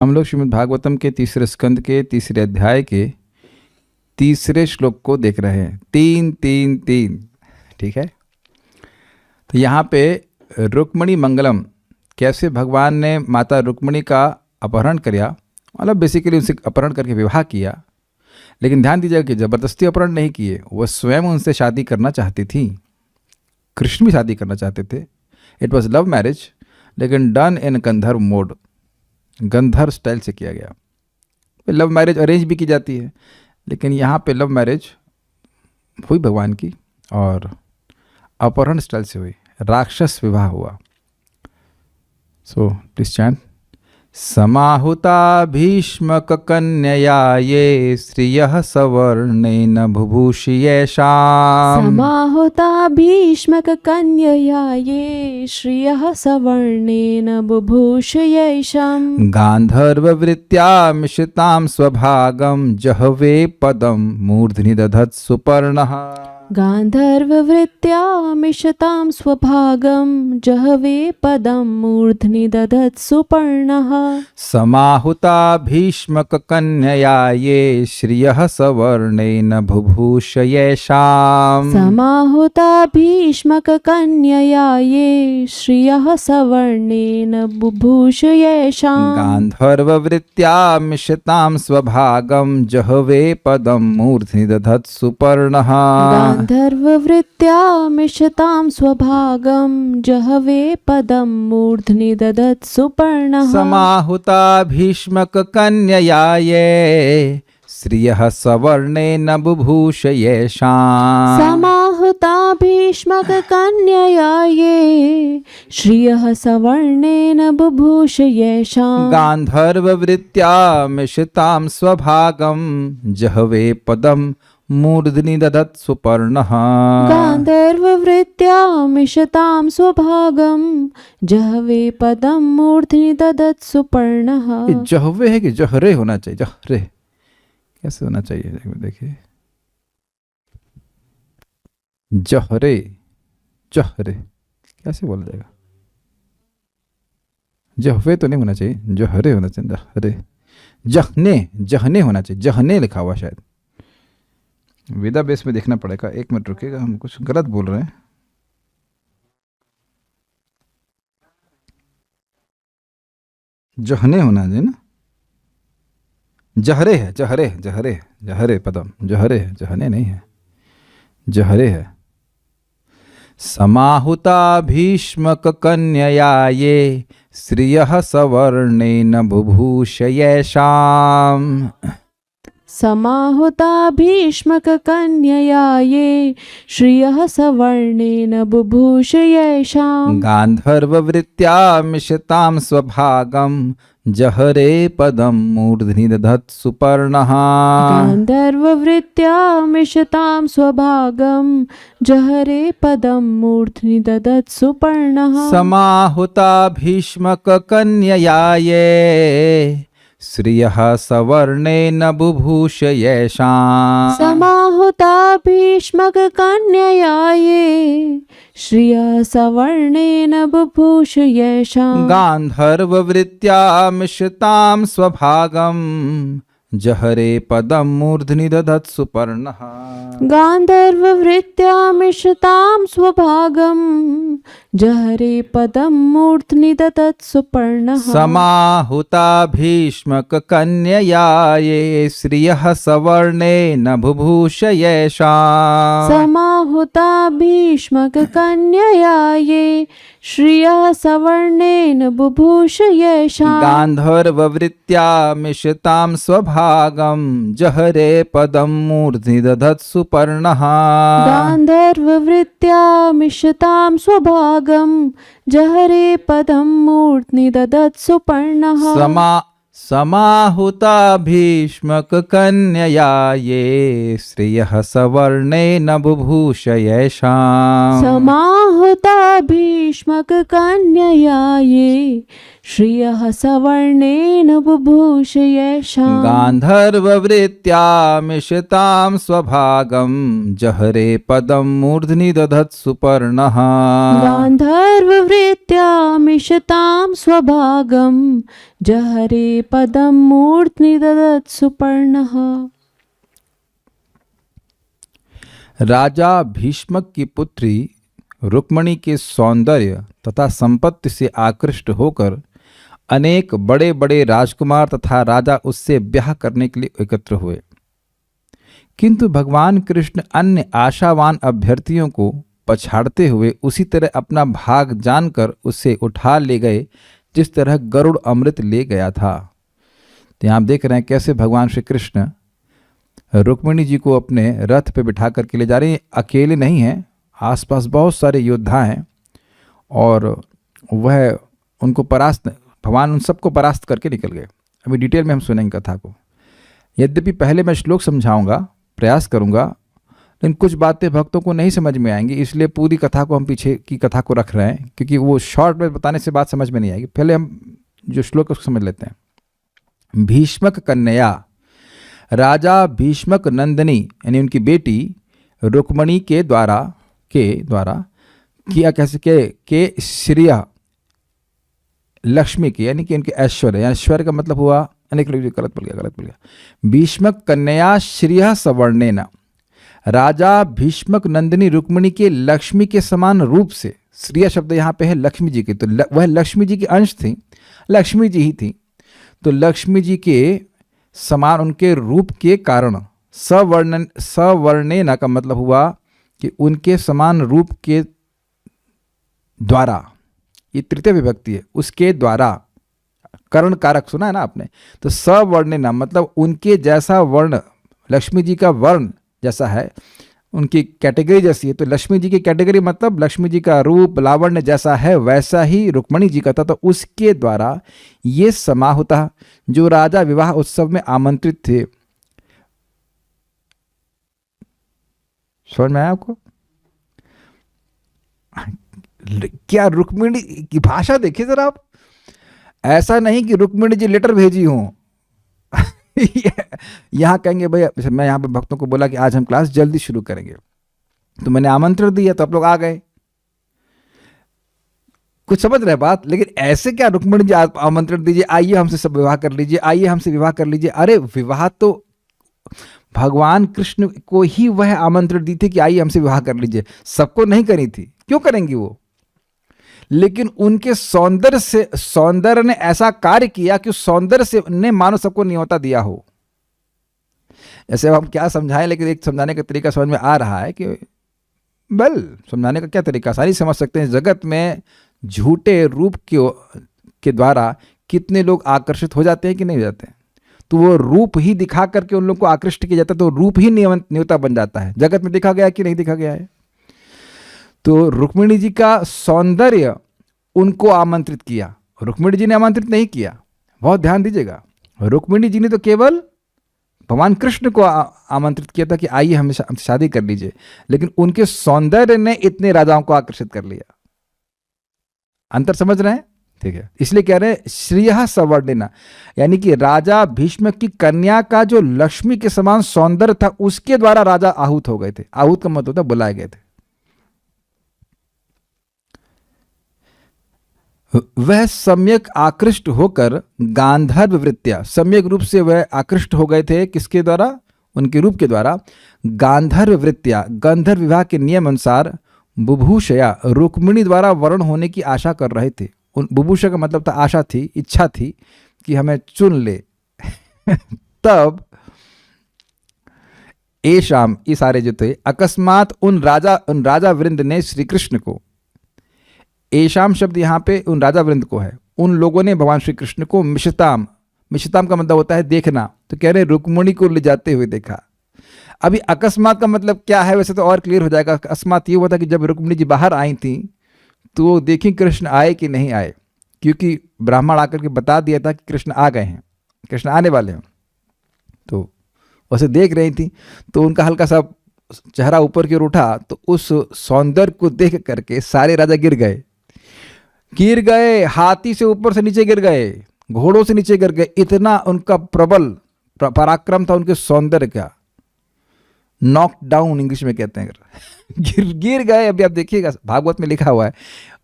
हम लोग श्रीमद् भागवतम के तीसरे स्कंद के तीसरे अध्याय के तीसरे श्लोक को देख रहे हैं। 3-3-3 ठीक है। तो यहाँ पे रुक्मणी मंगलम, कैसे भगवान ने माता रुक्मणी का अपहरण किया, मतलब बेसिकली उनसे अपहरण करके विवाह किया। लेकिन ध्यान दीजिएगा कि ज़बरदस्ती अपहरण नहीं किए, वह स्वयं उनसे शादी करना चाहती थी। कृष्ण भी शादी करना चाहते थे। इट वॉज लव मैरिज, लेकिन done in Gandharva mode, Gandharva style से किया गया। लव मैरिज अरेंज भी की जाती है, लेकिन यहाँ पे लव मैरिज हुई भगवान की और अपहरण स्टाइल से हुई, राक्षस विवाह हुआ। So please chant. समाहुता भीष्मक कन्यया ये श्रियः सवर्णेन बुभूषि येषाम्। समाहुता भीष्मक कन्यया ये श्रियः सवर्णेन बुभूषि येषाम्। गान्धर्ववृत्त्या मिशितां स्वभागं जहवे पदं मूर्ध्नि दधत्सु पर्णः। गान्धर्ववृत्त्या मिशतां स्वभागं जहवे पदं मूर्ध्नि दधत्सु पर्णः। समाहुता भीष्मक कन्यया ये श्रियः सवर्णेन बुभूष येषाम्। समाहुता भीष्मक कन्यया ये श्रियः सवर्णेन बुभूष येषाम्। गान्धर्ववृत्त्या मिशितां स्वभागं जहवे पदं मूर्ध्नि दधत्सु पर्णः। गान्धर्ववृत्त्या मिशतां स्वभागं जहवे पदं मूर्ध्नि दधत्सु पर्णः। समाहुता भीष्मक कन्यया ये श्रियः सवर्णेन बुभूष येषाम्। समाहुता भीष्मक कन्यया ये श्रियः सवर्णेन बुभूष येषाम्। गान्धर्ववृत्त्या मिशितां स्वभागं जहवे पदं मूर्ध्नि दधत्सु पर्णः। गान्धर्ववृत्त्या मिशतां स्वभागं जहवे पदं मूर्ध्नि दधत्सु पर्णः। ये जहवे है कि जहरे होना चाहिए? जहरे कैसे होना चाहिए? देखिए, जहरे, जहरे कैसे बोला जाएगा? जहवे तो नहीं होना चाहिए, जहरे होना चाहिए। जहरे, जहने, जहने होना चाहिए। जहने लिखा हुआ शायद, वेदा बेस में देखना पड़ेगा। एक मिनट रुकिएगा, हम कुछ गलत बोल रहे हैं। जहने होना चाहिए ना, जहरे है, जहरे, जहरे, जहरे पदम, जहरे है, जहने नहीं है, जहरे है। समाहुता भीष्मक कन्यया ये श्रियः सवर्णेन बुभूष येषाम्। समाहुता भीष्मक कन्यया ये श्रियः सवर्णेन बुभूष येषाम्। गान्धर्ववृत्त्या मिशितां स्वभागं जहरे पदं मूर्ध्नि दधत्सु पर्णः। गान्धर्ववृत्त्या मिशतां स्वभागं जहरे पदं मूर्ध्नि दधत्सु पर्णः। समाहुता भीष्मक कन्यया ये श्रियः सवर्णेन बुभूष येषाम्। समाहुता भीष्मक कन्यया ये श्रियः सवर्णेन बुभूष येषाम्। गान्धर्ववृत्त्या मिशितां स्वभागं जहरे पदं मूर्ध्नि दधत्सु पर्णः। गान्धर्ववृत्त्या मिशतां स्वभागं जहरे पदं मूर्ध्नि दधत्सु पर्णः। समाहुता भीष्मक कन्यया ये श्रियः सवर्णेन बुभूष येषाम्। समाहुता भीष्मक कन्यया ये श्रियः सवर्णेन बुभूष येषाम्। गान्धर्ववृत्त्या मिशितां स्वभागं जहरे पदं मूर्ध्नि दधत्सु पर्णः। गान्धर्ववृत्त्या मिशतां स्वभागं जहरे पदं मूर्ध्नि दधत्सु पर्णः। समाहुता भीष्मक कन्यया ये श्रियः सवर्णेन बुभूष येषाम्। हुता भीष्मक कन्यया ये श्रियः सवर्णेन बुभूष येषाम् गान्धर्ववृत्त्या मिषतां स्वभागं जहरे पदं मूर्ध्नि दधत्सु पर्णः। गान्धर्ववृत्त्या मिषतां स्वभागं जहरे पदं मूर्ध्नि ददत्सु पर्णः। राजा भीष्मक की पुत्री रुक्मणी के सौंदर्य तथा संपत्ति से आकृष्ट होकर अनेक बड़े बड़े राजकुमार तथा राजा उससे ब्याह करने के लिए एकत्र हुए, किंतु भगवान कृष्ण अन्य आशावान अभ्यर्थियों को पछाड़ते हुए उसी तरह अपना भाग जानकर उसे उठा ले गए जिस तरह गरुड़ अमृत ले गया था। तो यहाँ आप देख रहे हैं कैसे भगवान श्री कृष्ण रुक्मिणी जी को अपने रथ पे बिठा करके ले जा रहे हैं। अकेले नहीं हैं, आसपास बहुत सारे योद्धा हैं और वह उनको परास्त, भगवान उन सबको परास्त करके निकल गए। अभी डिटेल में हम सुनेंगे कथा को। यद्यपि पहले मैं श्लोक समझाऊंगा, प्रयास करूंगा, लेकिन कुछ बातें भक्तों को नहीं समझ में आएंगी, इसलिए पूरी कथा को हम पीछे की कथा को रख रहे हैं, क्योंकि वो शॉर्ट में बताने से बात समझ में नहीं आएगी। पहले हम जो श्लोक उसको समझ लेते हैं। भीष्मक कन्या, राजा भीष्मक नंदिनी यानी उनकी बेटी रुक्मणी के द्वारा किया कैसे के श्रिय लक्ष्मी के यानी कि उनके ऐश्वर्य, यानी ऐश्वर्य का मतलब हुआ अनेक लोग गलत बोल गया। भीष्मक कन्या श्रिय सवर्णेन, राजा भीष्मक नंदिनी रुक्मणी के लक्ष्मी के समान रूप से, श्रिय शब्द यहाँ पे है लक्ष्मी जी के, तो वह लक्ष्मी जी की अंश थी, लक्ष्मी जी ही थी, तो लक्ष्मी जी के समान उनके रूप के कारण सवर्णेन का मतलब हुआ कि उनके समान रूप के द्वारा, ये तृतीय विभक्ति है, उसके द्वारा, कर्ण कारक सुना है ना आपने, तो सवर्णेन मतलब उनके जैसा वर्ण, लक्ष्मी जी का वर्ण जैसा है, उनकी कैटेगरी जैसी है, तो लक्ष्मी जी की कैटेगरी मतलब लक्ष्मी जी का रूप लावण्य जैसा है वैसा ही रुक्मणी जी का था, तो उसके द्वारा ये समाहुता जो राजा विवाह उत्सव में आमंत्रित थे। समझ में आया आपको? क्या रुक्मिणी की भाषा देखिए जरा आप, ऐसा नहीं कि रुक्मिणी जी लेटर भेजी हो यहाँ कहेंगे भाई, मैं यहाँ पे भक्तों को बोला कि आज हम क्लास जल्दी शुरू करेंगे, तो मैंने आमंत्रण दिया तो आप लोग आ गए, कुछ समझ रहे बात। लेकिन ऐसे क्या रुक्मिणी जी आमंत्रण दीजिए, आइए हमसे सब विवाह कर लीजिए, आइए हमसे विवाह कर लीजिए। अरे विवाह तो भगवान कृष्ण को ही वह आमंत्रण दी थी कि आइए हमसे विवाह कर लीजिए, सबको नहीं करी थी, क्यों करेंगी वो? लेकिन उनके सौंदर्य ने ऐसा कार्य किया कि सौंदर्य से ने मानो सबको न्योता दिया हो। ऐसे हम क्या समझाएं, लेकिन एक समझाने का तरीका समझ में आ रहा है कि समझाने का क्या तरीका, सारी समझ सकते हैं। जगत में झूठे रूप के द्वारा कितने लोग आकर्षित हो जाते हैं कि नहीं हो जाते हैं, तो वो रूप ही दिखा करके उन लोग को आकृष्ट किया जाता है, तो रूप ही न्योता बन जाता है। जगत में देखा गया कि नहीं देखा गया है? तो रुक्मिणी जी का सौंदर्य उनको आमंत्रित किया, रुक्मिणी जी ने आमंत्रित नहीं किया। बहुत ध्यान दीजिएगा, रुक्मिणी जी ने तो केवल भगवान कृष्ण को आमंत्रित किया था कि आइए हमसे शादी कर लीजिए, लेकिन उनके सौंदर्य ने इतने राजाओं को आकर्षित कर लिया। अंतर समझ रहे हैं? ठीक है, इसलिए कह रहे हैं श्रियः सवर्णेन, यानी कि राजा भीष्म की कन्या का जो लक्ष्मी के समान सौंदर्य था उसके द्वारा राजा आहूत हो गए थे। आहूत का मतलब होता है बुलाए गए थे। वह सम्यक आकृष्ट होकर गांधर्व वृत्त्या, सम्यक रूप से वह आकृष्ट हो गए थे, किसके द्वारा? उनके रूप के द्वारा। गांधर्व वृत्त्या, गंधर्व विवाह के नियम अनुसार बुभूषया, रुक्मिणी द्वारा वर्ण होने की आशा कर रहे थे। उन बुभूषा का मतलब था आशा थी, इच्छा थी कि हमें चुन ले तब एशाम, ये सारे जो थे, अकस्मात उन राजा वृंद ने श्री कृष्ण को, एशाम शब्द यहाँ पे उन राजा वृंद को है, उन लोगों ने भगवान श्री कृष्ण को मिषताम, मिषताम का मतलब होता है देखना, तो कह रहे रुक्मिणी को ले जाते हुए देखा। अभी अकस्मात का मतलब क्या है, वैसे तो और क्लियर हो जाएगा। अकस्मात ये हुआ था कि जब रुक्मिणी जी बाहर आई थी तो देखी कृष्ण आए कि नहीं आए, क्योंकि ब्राह्मण आकर के बता दिया था कि कृष्ण आ गए हैं, कृष्ण आने वाले हैं, तो वैसे देख रही थी, तो उनका हल्का सा चेहरा ऊपर की ओर उठा तो उस सौंदर्य को देख करके सारे राजा गिर गए, हाथी से ऊपर से नीचे गिर गए, घोड़ों से नीचे गिर गए। इतना उनका प्रबल पराक्रम था उनके सौंदर्य का। नॉक डाउन इंग्लिश में कहते हैं। गिर गए। अभी आप देखिएगा भागवत में लिखा हुआ है,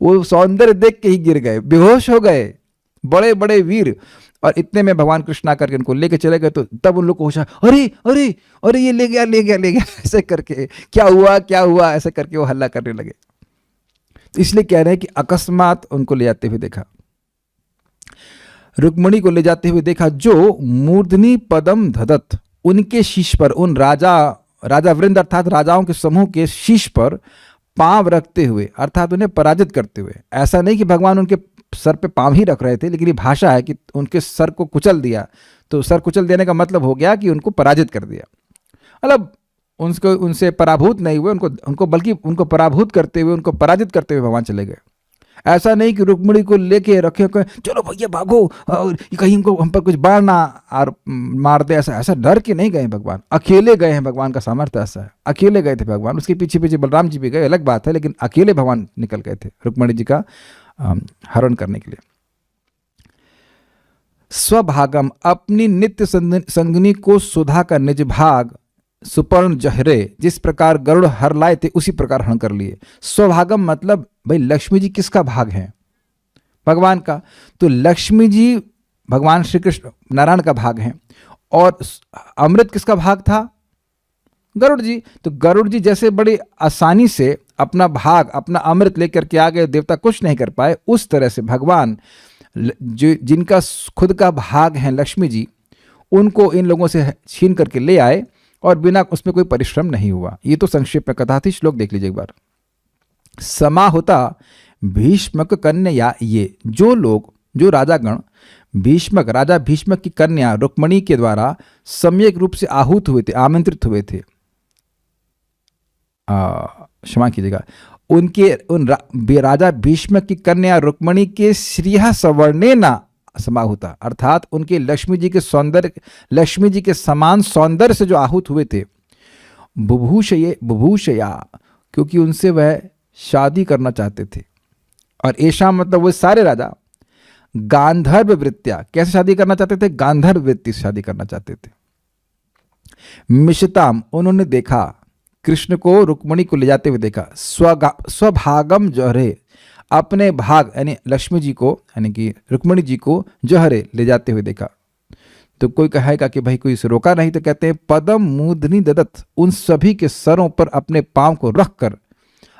वो सौंदर्य देख के ही गिर गए, बेहोश हो गए बड़े बड़े वीर। और इतने में भगवान कृष्ण आकर के उनको लेके चले गए। तो तब उन लोग को होशा, अरे अरे अरे ये ले गया ऐसे करके, क्या हुआ ऐसे करके वो हल्ला करने लगे। तो इसलिए कह रहे हैं कि अकस्मात उनको ले जाते हुए देखा, रुक्मिणी को ले जाते हुए देखा, जो मूर्धनि पदम धदत, उनके शीश पर, उन राजा वृंद अर्थात राजाओं के समूह के शीश पर पांव रखते हुए, अर्थात उन्हें पराजित करते हुए। ऐसा नहीं कि भगवान उनके सर पे पांव ही रख रहे थे, लेकिन ये भाषा है कि उनके सर को कुचल दिया। तो सर कुचल देने का मतलब हो गया कि उनको पराजित कर दिया। मतलब उनसे पराभूत नहीं हुए, उनको बल्कि उनको पराभूत करते हुए, उनको पराजित करते हुए भगवान चले गए। ऐसा नहीं कि रुक्मिणी को लेके रखे, चलो भैया भागो और कहीं हम पर कुछ बाढ़ ना और मार दे, ऐसा डर के नहीं गए भगवान। अकेले गए हैं, भगवान का सामर्थ्य ऐसा है। अकेले गए थे भगवान, उसके पीछे पीछे बलराम जी भी गए, अलग बात है, लेकिन अकेले भगवान निकल गए थे रुक्मिणी जी का हरण करने के लिए। स्वभागम, अपनी नित्य संगिनी को सुधा का निज भाग, सुपर्ण जहरे, जिस प्रकार गरुड़ हर लाए थे उसी प्रकार हरण कर लिए। स्वभागम मतलब भाई लक्ष्मी जी किसका भाग है? भगवान का। तो लक्ष्मी जी भगवान श्री कृष्ण नारायण का भाग है। और अमृत किसका भाग था? गरुड़ जी। तो गरुड़ जी जैसे बड़ी आसानी से अपना भाग, अपना अमृत लेकर के आ गए, देवता कुछ नहीं कर पाए, उस तरह से भगवान जिनका खुद का भाग है लक्ष्मी जी, उनको इन लोगों से छीन करके ले आए और बिना उसमें कोई परिश्रम नहीं हुआ। ये तो संक्षेप में कथा थी। श्लोक देख लीजिए एक बार। समाहुता भीष्मक कन्या, ये जो राजागण भीष्मक, राजा भीष्मक की कन्या रुक्मिणी के द्वारा सम्यक रूप से आहूत हुए थे, आमंत्रित हुए थे, क्षमा कीजिएगा, उन राजा भीष्मक की कन्या रुक्मिणी के श्रीहा सवर्णेना समाहुता, अर्थात उनके लक्ष्मी जी के सौंदर्य, लक्ष्मी जी के समान सौंदर्य से जो आहूत हुए थे। बुभूषया, क्योंकि उनसे वह शादी करना चाहते थे। और ऐशा मतलब वो सारे राजा गांधर्व वृत्तिया, कैसे शादी करना चाहते थे? गांधर्व वृत्ति से शादी करना चाहते थे। मिशताम, उन्होंने देखा कृष्ण को, रुक्मिणी को ले जाते हुए देखा। स्वभागम जहरे, अपने भाग यानी लक्ष्मी जी को, यानी कि रुक्मिणी जी को जहरे ले जाते हुए देखा। तो कोई कहेगा कि भाई कोई इसे रोका नहीं, तो कहते हैं पदम मूर्धनि ददत, उन सभी के सरों पर अपने पांव को रख कर,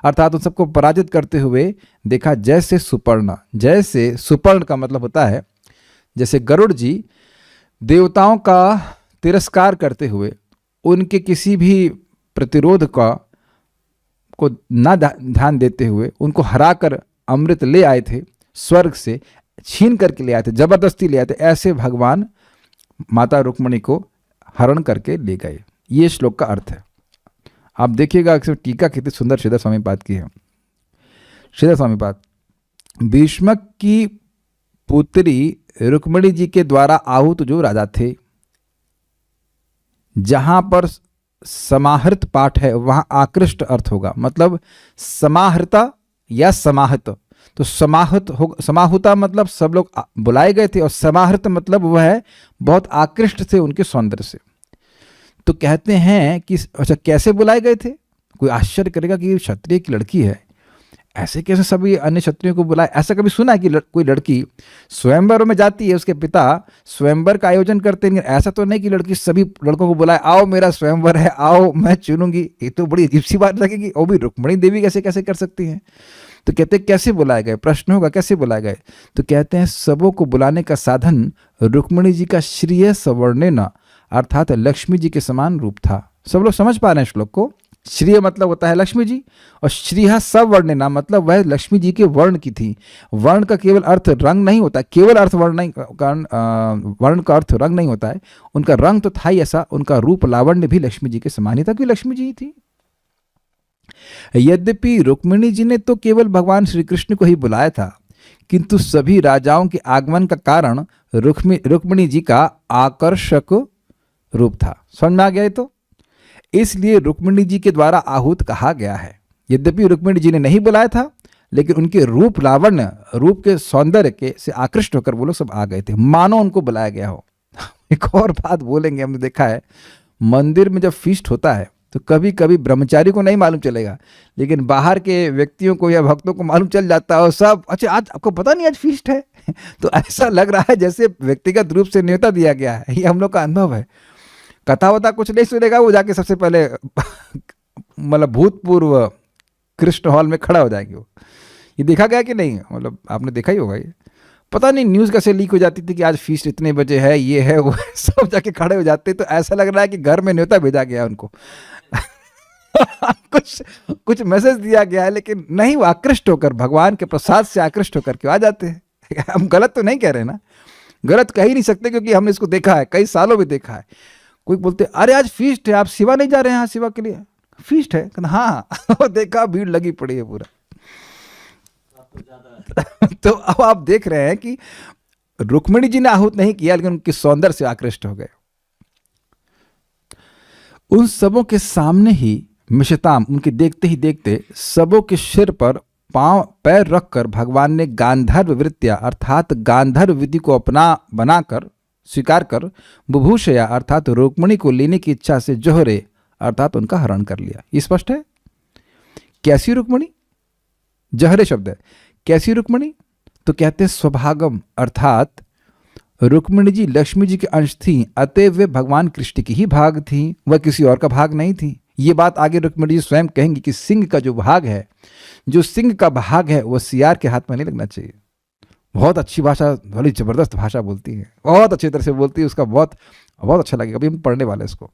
अर्थात उन सबको पराजित करते हुए देखा। जैसे सुपर्ण, जैसे सुपर्ण का मतलब होता है जैसे गरुड़ जी देवताओं का तिरस्कार करते हुए, उनके किसी भी प्रतिरोध को ना ध्यान देते हुए उनको हराकर अमृत ले आए थे, स्वर्ग से छीन करके ले आए थे, जबरदस्ती ले आए थे। ऐसे भगवान माता रुक्मिणी को हरण करके ले गए। ये श्लोक का अर्थ है। आप देखिएगा टीका कितनी सुंदर श्रीधर स्वामी पाद की है। श्रीधर स्वामी पाद, भीष्मक की पुत्री रुक्मिणी जी के द्वारा आहूत जो राजा थे, जहां पर समाहृत पाठ है वहां आकृष्ट अर्थ होगा, मतलब समाहृता या समाहत। तो समाहुता मतलब सब लोग बुलाए गए थे, और समाहृत मतलब वह बहुत आकृष्ट थे उनके सौंदर्य से। तो कहते हैं कि अच्छा कैसे बुलाए गए थे? कोई आश्चर्य करेगा कि क्षत्रिय की लड़की है, ऐसे कैसे सभी अन्य क्षत्रियों को बुलाए? ऐसा कभी सुना है कि कोई लड़की स्वयंवर में जाती है, उसके पिता स्वयंवर का आयोजन करते हैं? ऐसा तो नहीं कि लड़की सभी लड़कों को बुलाए, आओ मेरा स्वयंवर है, आओ मैं चुनूंगी। ये तो बड़ी अजीब सी बात लगेगी। वो भी रुक्मिणी देवी कैसे कर सकती हैं? तो कहते हैं कैसे बुलाए गए? प्रश्न होगा कैसे बुलाए गए? तो कहते हैं सबों को बुलाने का साधन रुक्मिणी जी का श्रीय सवर्णेना, अर्थात लक्ष्मी जी के समान रूप था। सब लोग समझ पा रहे हैं श्लोक को? श्रीय मतलब होता है लक्ष्मी जी, और श्रीहा सवर्णेना मतलब वह लक्ष्मी जी के वर्ण की थी। वर्ण का केवल अर्थ रंग नहीं होता, केवल अर्थ वर्ण नहीं, वर्ण का अर्थ रंग नहीं होता है। उनका रंग तो था ही ऐसा, उनका रूप लावण्य भी लक्ष्मी जी के समान ही था, क्योंकि लक्ष्मी जी ही थी। यद्यपि रुक्मिणी जी ने तो केवल भगवान श्री कृष्ण को ही बुलाया था, किंतु सभी राजाओं के आगमन का कारण रुक्मिणी जी का आकर्षक रूप था। समझ में आ गया? तो इसलिए रुक्मिणी जी के द्वारा आहूत कहा गया है। यद्यपि रुक्मिणी जी ने नहीं बुलाया था, लेकिन उनके रूप लावण्य, रूप के सौंदर्य के से आकृष्ट होकर वो लोग सब आ गए थे, मानो उनको बुलाया गया हो। एक और बात बोलेंगे, हमने देखा है मंदिर में जब फीस्ट होता है तो कभी कभी ब्रह्मचारी को नहीं मालूम चलेगा, लेकिन बाहर के व्यक्तियों को या भक्तों को मालूम चल जाता है, और सब अच्छा आज आपको पता नहीं आज फीस्ट है। तो ऐसा लग रहा है जैसे व्यक्तिगत रूप से न्योता दिया गया है। ये हम लोग का अनुभव है। कथा वथा कुछ नहीं सुनेगा, वो जाके सबसे पहले मतलब भूतपूर्व कृष्ण हॉल में खड़ा हो जाएंगे। वो ये देखा गया कि नहीं, मतलब आपने देखा ही होगा। ये पता नहीं न्यूज़ कैसे लीक हो जाती थी कि आज फीस्ट इतने बजे है, ये है वो है, सब जाके खड़े हो जाते। तो ऐसा लग रहा है कि घर में न्योता भेजा गया उनको। कुछ मैसेज दिया गया है, लेकिन नहीं, वो आकृष्ट होकर, भगवान के प्रसाद से आकृष्ट होकर क्यों आ जाते हैं। हम गलत तो नहीं कह रहे ना, गलत कह ही नहीं सकते, क्योंकि हमने इसको देखा है, कई सालों में देखा है। कोई बोलते अरे आज फीस्ट है, आप शिवा नहीं जा रहे हैं? हाँ, शिवा के लिए फीस्ट है। हाँ, देखा भीड़ लगी पड़ी है पूरा। तो अब आप देख रहे हैं कि रुक्मिणी जी ने आहूत नहीं किया, लेकिन उनके सौंदर्य से आकृष्ट हो गए। उन सबों के सामने ही मिशताम, उनके देखते ही देखते सबों के सिर पर पैर रखकर भगवान ने गांधर्व वृत्तिया अर्थात गांधर्व विधि को अपना बनाकर स्वीकार कर बुभूषया अर्थात रुक्मिणी को लेने की इच्छा से जोहरे अर्थात उनका हरण कर लिया। ये स्पष्ट है। कैसी रुक्मिणी? जहरे शब्द है। कैसी रुक्मिणी? तो कहते हैं स्वभागम, अर्थात रुक्मिणी जी लक्ष्मी जी के अंश थी, अतएव वे भगवान कृष्ण की ही भाग थी, वह किसी और का भाग नहीं थी। ये बात आगे रुक्मिणी जी स्वयं कहेंगी कि सिंह का जो भाग है, जो सिंह का भाग है, वह सियार के हाथ में नहीं लगना चाहिए। बहुत अच्छी भाषा, बड़ी जबरदस्त भाषा बोलती है, बहुत अच्छी तरह से बोलती है, उसका बहुत बहुत अच्छा लगेगा, अभी हम पढ़ने वाले हैं इसको।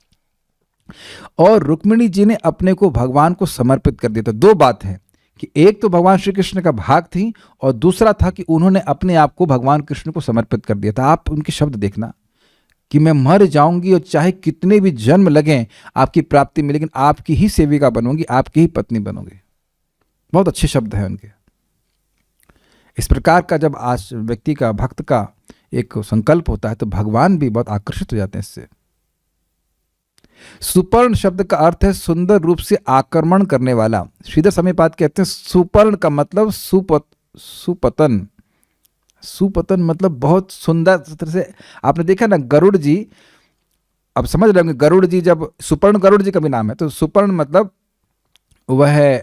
और रुक्मिणी जी ने अपने को भगवान को समर्पित कर दिया। तो दो बात है कि एक तो भगवान श्री कृष्ण का भाग थी, और दूसरा था कि उन्होंने अपने आप को भगवान कृष्ण को समर्पित कर दिया था। आप उनके शब्द देखना कि मैं मर जाऊंगी और चाहे कितने भी जन्म लगें आपकी प्राप्ति में, लेकिन आपकी ही सेविका बनूंगी, आपकी ही पत्नी बनूंगी। बहुत अच्छे शब्द हैं उनके। इस प्रकार का जब आज व्यक्ति का, भक्त का एक संकल्प होता है, तो भगवान भी बहुत आकर्षित हो जाते हैं इससे। सुपर्ण शब्द का अर्थ है सुंदर रूप से आक्रमण करने वाला। श्रीधर समीपाद कहते हैं सुपर्ण का मतलब सुपतन। सुपतन मतलब बहुत सुंदर तरह से। आपने देखा ना गरुड़ जी, अब समझ रहे होंगे, गरुड़ जी जब, सुपर्ण गरुड़ जी का भी नाम है, तो सुपर्ण मतलब वह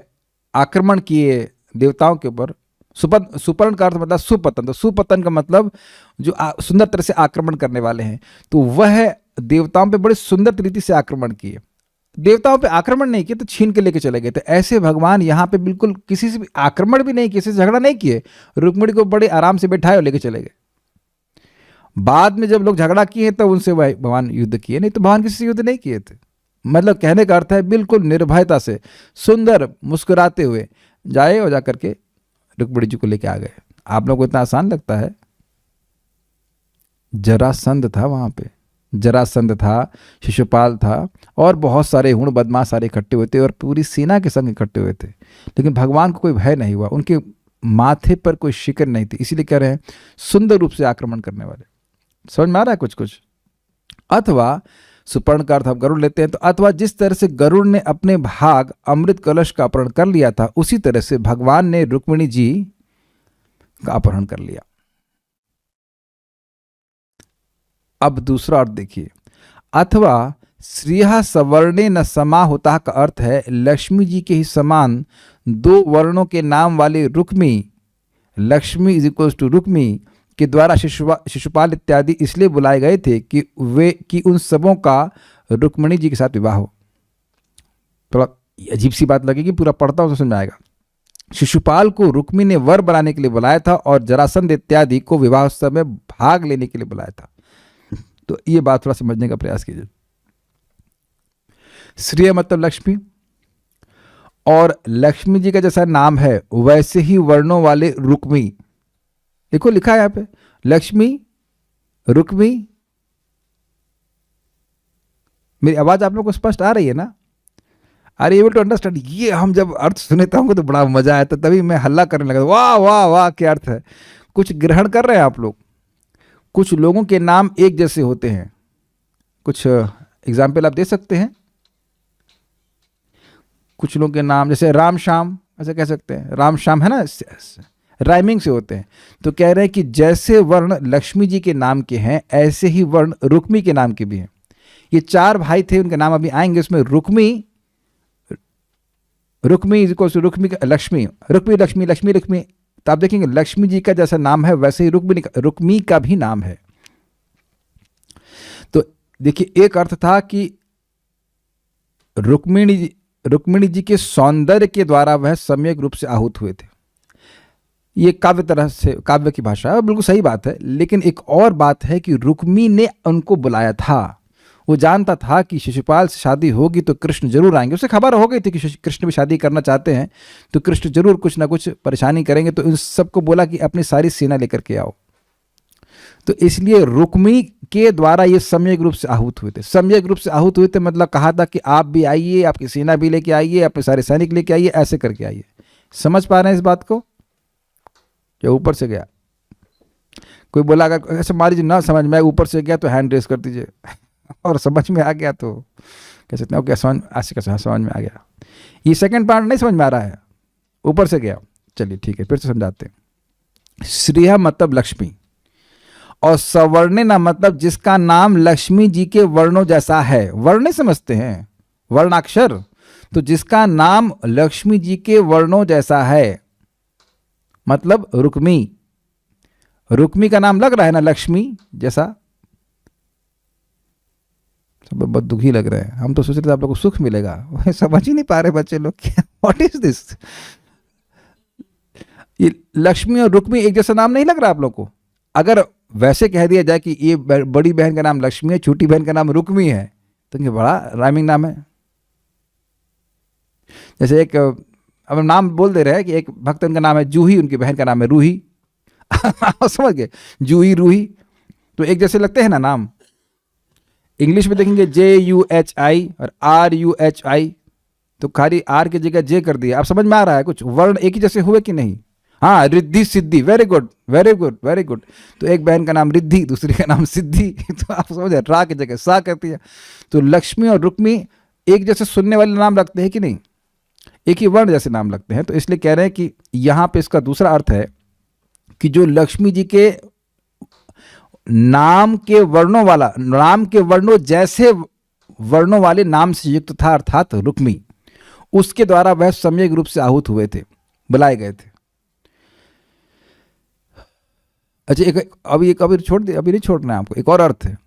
आक्रमण किए देवताओं के ऊपर। सुपर्ण का अर्थ मतलब सुपतन। तो सुपतन का मतलब जो सुंदर तरह से आक्रमण करने वाले हैं। तो वह देवताओं पे बड़े सुंदर तरीके से आक्रमण किए। देवताओं पे आक्रमण नहीं किए तो छीन के लेके चले गए। तो ऐसे भगवान यहाँ पे बिल्कुल किसी से भी आक्रमण भी नहीं, किसी से झगड़ा नहीं किए, रुक्मिणी को बड़े आराम से बैठाए और लेके चले गए। बाद में जब लोग झगड़ा किए तब उनसे भगवान युद्ध किए, नहीं तो भगवान किसी से युद्ध नहीं किए थे। मतलब कहने का अर्थ है बिल्कुल निर्भयता से, सुंदर मुस्कुराते हुए जाए और जाकर के रुक्मिणी जी को लेके आ गए। आप लोगों को इतना आसान लगता है? जरासंध था वहां पे, जरासंध था, शिशुपाल था, और बहुत सारे हुण बदमाश सारे इकट्ठे हुए थे और पूरी सेना के संग इकट्ठे हुए थे, लेकिन भगवान को कोई भय नहीं हुआ, उनके माथे पर कोई शिकन नहीं थी। इसीलिए कह रहे हैं सुंदर रूप से आक्रमण करने वाले। समझ में आ रहा है कुछ कुछ? अथवा सुपर्ण का अर्थ हम गरुड़ लेते हैं, तो अथवा जिस तरह से गरुड़ ने अपने भाग अमृत कलश का अपहरण कर लिया था, उसी तरह से भगवान ने रुक्मिणी जी का अपहरण कर लिया। अब दूसरा अर्थ देखिए, अथवा श्रियः सवर्णे न समाहुता का अर्थ है लक्ष्मी जी के ही समान दो वर्णों के नाम वाले Rukmi, Lakshmi is equal to Rukmi के द्वारा शिशुपाल इत्यादि इसलिए बुलाए गए थे कि उन सबों का रुक्मिणी जी के साथ विवाह हो। थोड़ा अजीब सी बात लगेगी, पूरा पढ़ता हूं तो समझ में आएगा। शिशुपाल को रुक्मी ने वर बनाने के लिए बुलाया था और जरासंध इत्यादि को विवाह उत्सव में भाग लेने के लिए बुलाया था। तो ये बात थोड़ा समझने का प्रयास कीजिए। श्रेय मतलब लक्ष्मी, और लक्ष्मी जी का जैसा नाम है वैसे ही वर्णों वाले रुक्मी। देखो लिखा है यहां पे लक्ष्मी, रुक्मी। मेरी आवाज आप लोग को स्पष्ट आ रही है ना? Are able to understand? ये हम जब अर्थ सुनता हूं तो बड़ा मजा आया, तो तभी मैं हल्ला करने लगा, वाह वाह वाह क्या अर्थ है। कुछ ग्रहण कर रहे हैं आप लोग? कुछ लोगों के नाम एक जैसे होते हैं। कुछ एग्जाम्पल आप दे सकते हैं? कुछ लोगों के नाम जैसे राम श्याम ऐसे कह सकते हैं, राम श्याम है ना, राइमिंग से होते हैं। तो कह रहे हैं कि जैसे वर्ण लक्ष्मी जी के नाम के हैं ऐसे ही वर्ण रुक्मी के नाम के भी हैं। ये 4 भाई थे, उनके नाम अभी आएंगे। उसमें Rukmi is equal to Rukmi Lakshmi, Rukmi Lakshmi, Lakshmi Rukmi. तो आप देखेंगे लक्ष्मी जी का जैसा नाम है वैसे ही रुक्मी का भी नाम है। तो देखिए, एक अर्थ था कि रुक्मिणी जी के सौंदर्य के द्वारा वह सम्यक रूप से आहूत हुए थे। ये काव्य तरह से, काव्य की भाषा है, बिल्कुल सही बात है। लेकिन एक और बात है कि रुक्मी ने उनको बुलाया था। वो जानता था कि शिशुपाल से शादी होगी तो कृष्ण जरूर आएंगे। उसे खबर हो गई थी कि कृष्ण भी शादी करना चाहते हैं, तो कृष्ण जरूर कुछ ना कुछ परेशानी करेंगे। तो इन सबको बोला कि अपनी सारी सेना लेकर के आओ। तो इसलिए रुक्मी के द्वारा ये सम्यक रूप से आहूत हुए थे। सम्यक रूप से आहूत हुए थे मतलब कहा था कि आप भी आइए, आपकी सेना भी लेके आइए, अपने सारे सैनिक लेके आइए, ऐसे करके आइए। समझ पा रहे हैं इस बात को? या ऊपर से गया? कोई बोला अगर ऐसे मान लीजिए ना समझ में आए, ऊपर से गया तो हैंड रेस कर दीजिए, और समझ में आ गया तो कह सकते हैं ओके समझ, ऐसे कैसे समझ में आ गया। ये सेकंड पार्ट नहीं समझ में आ रहा है, ऊपर से गया। चलिए ठीक है, फिर से समझाते हैं। श्रेया मतलब लक्ष्मी, और सवर्णिना मतलब जिसका नाम लक्ष्मी जी के वर्णों जैसा है। वर्ण समझते हैं, वर्णाक्षर। तो जिसका नाम लक्ष्मी जी के वर्णों जैसा है मतलब रुक्मी। रुक्मी का नाम लग रहा है ना लक्ष्मी जैसा। सब बहुत दुखी लग रहे हैं। हम तो सोच रहे थे आप लोग को सुख मिलेगा, समझ ही नहीं पा रहे बच्चे लोग, व्हाट इज दिस। ये लक्ष्मी और रुक्मी एक जैसा नाम नहीं लग रहा आप लोग को? अगर वैसे कह दिया जाए कि ये बड़ी बहन का नाम लक्ष्मी है, छोटी बहन का नाम रुक्मी है, तो ये बड़ा राइमिंग नाम है। जैसे एक अब नाम बोल दे रहे हैं कि एक भक्त उनका नाम है जूही, उनकी बहन का नाम है रूही। समझ गए? जूही रूही तो एक जैसे लगते हैं ना नाम। इंग्लिश में देखेंगे JUHI और RUHI, तो खाली आर की जगह जे कर दिया। आप समझ में आ रहा है? कुछ वर्ण एक ही जैसे हुए कि नहीं? हाँ, Riddhi Siddhi, very good very good very good. तो एक बहन का नाम रिद्धि, दूसरी का नाम सिद्धि, तो आप समझ रहे, रा की जगह सा कर दिया। तो लक्ष्मी और रुक्मी एक जैसे सुनने वाले नाम रखते हैं कि नहीं? एक ही वर्ण जैसे नाम लगते हैं। तो इसलिए कह रहे हैं कि यहाँ पे इसका दूसरा अर्थ है कि जो लक्ष्मी जी के नाम के वर्णों वाला, नाम के वर्णों जैसे वर्णों वाले नाम से युक्त था, अर्थात रुक्मी, उसके द्वारा वह सम्यक रूप से आहूत हुए थे, बुलाए गए थे। अच्छा, एक अभी छोड़ दे, अभी नहीं छोड़ना है आपको। एक और अर्थ है,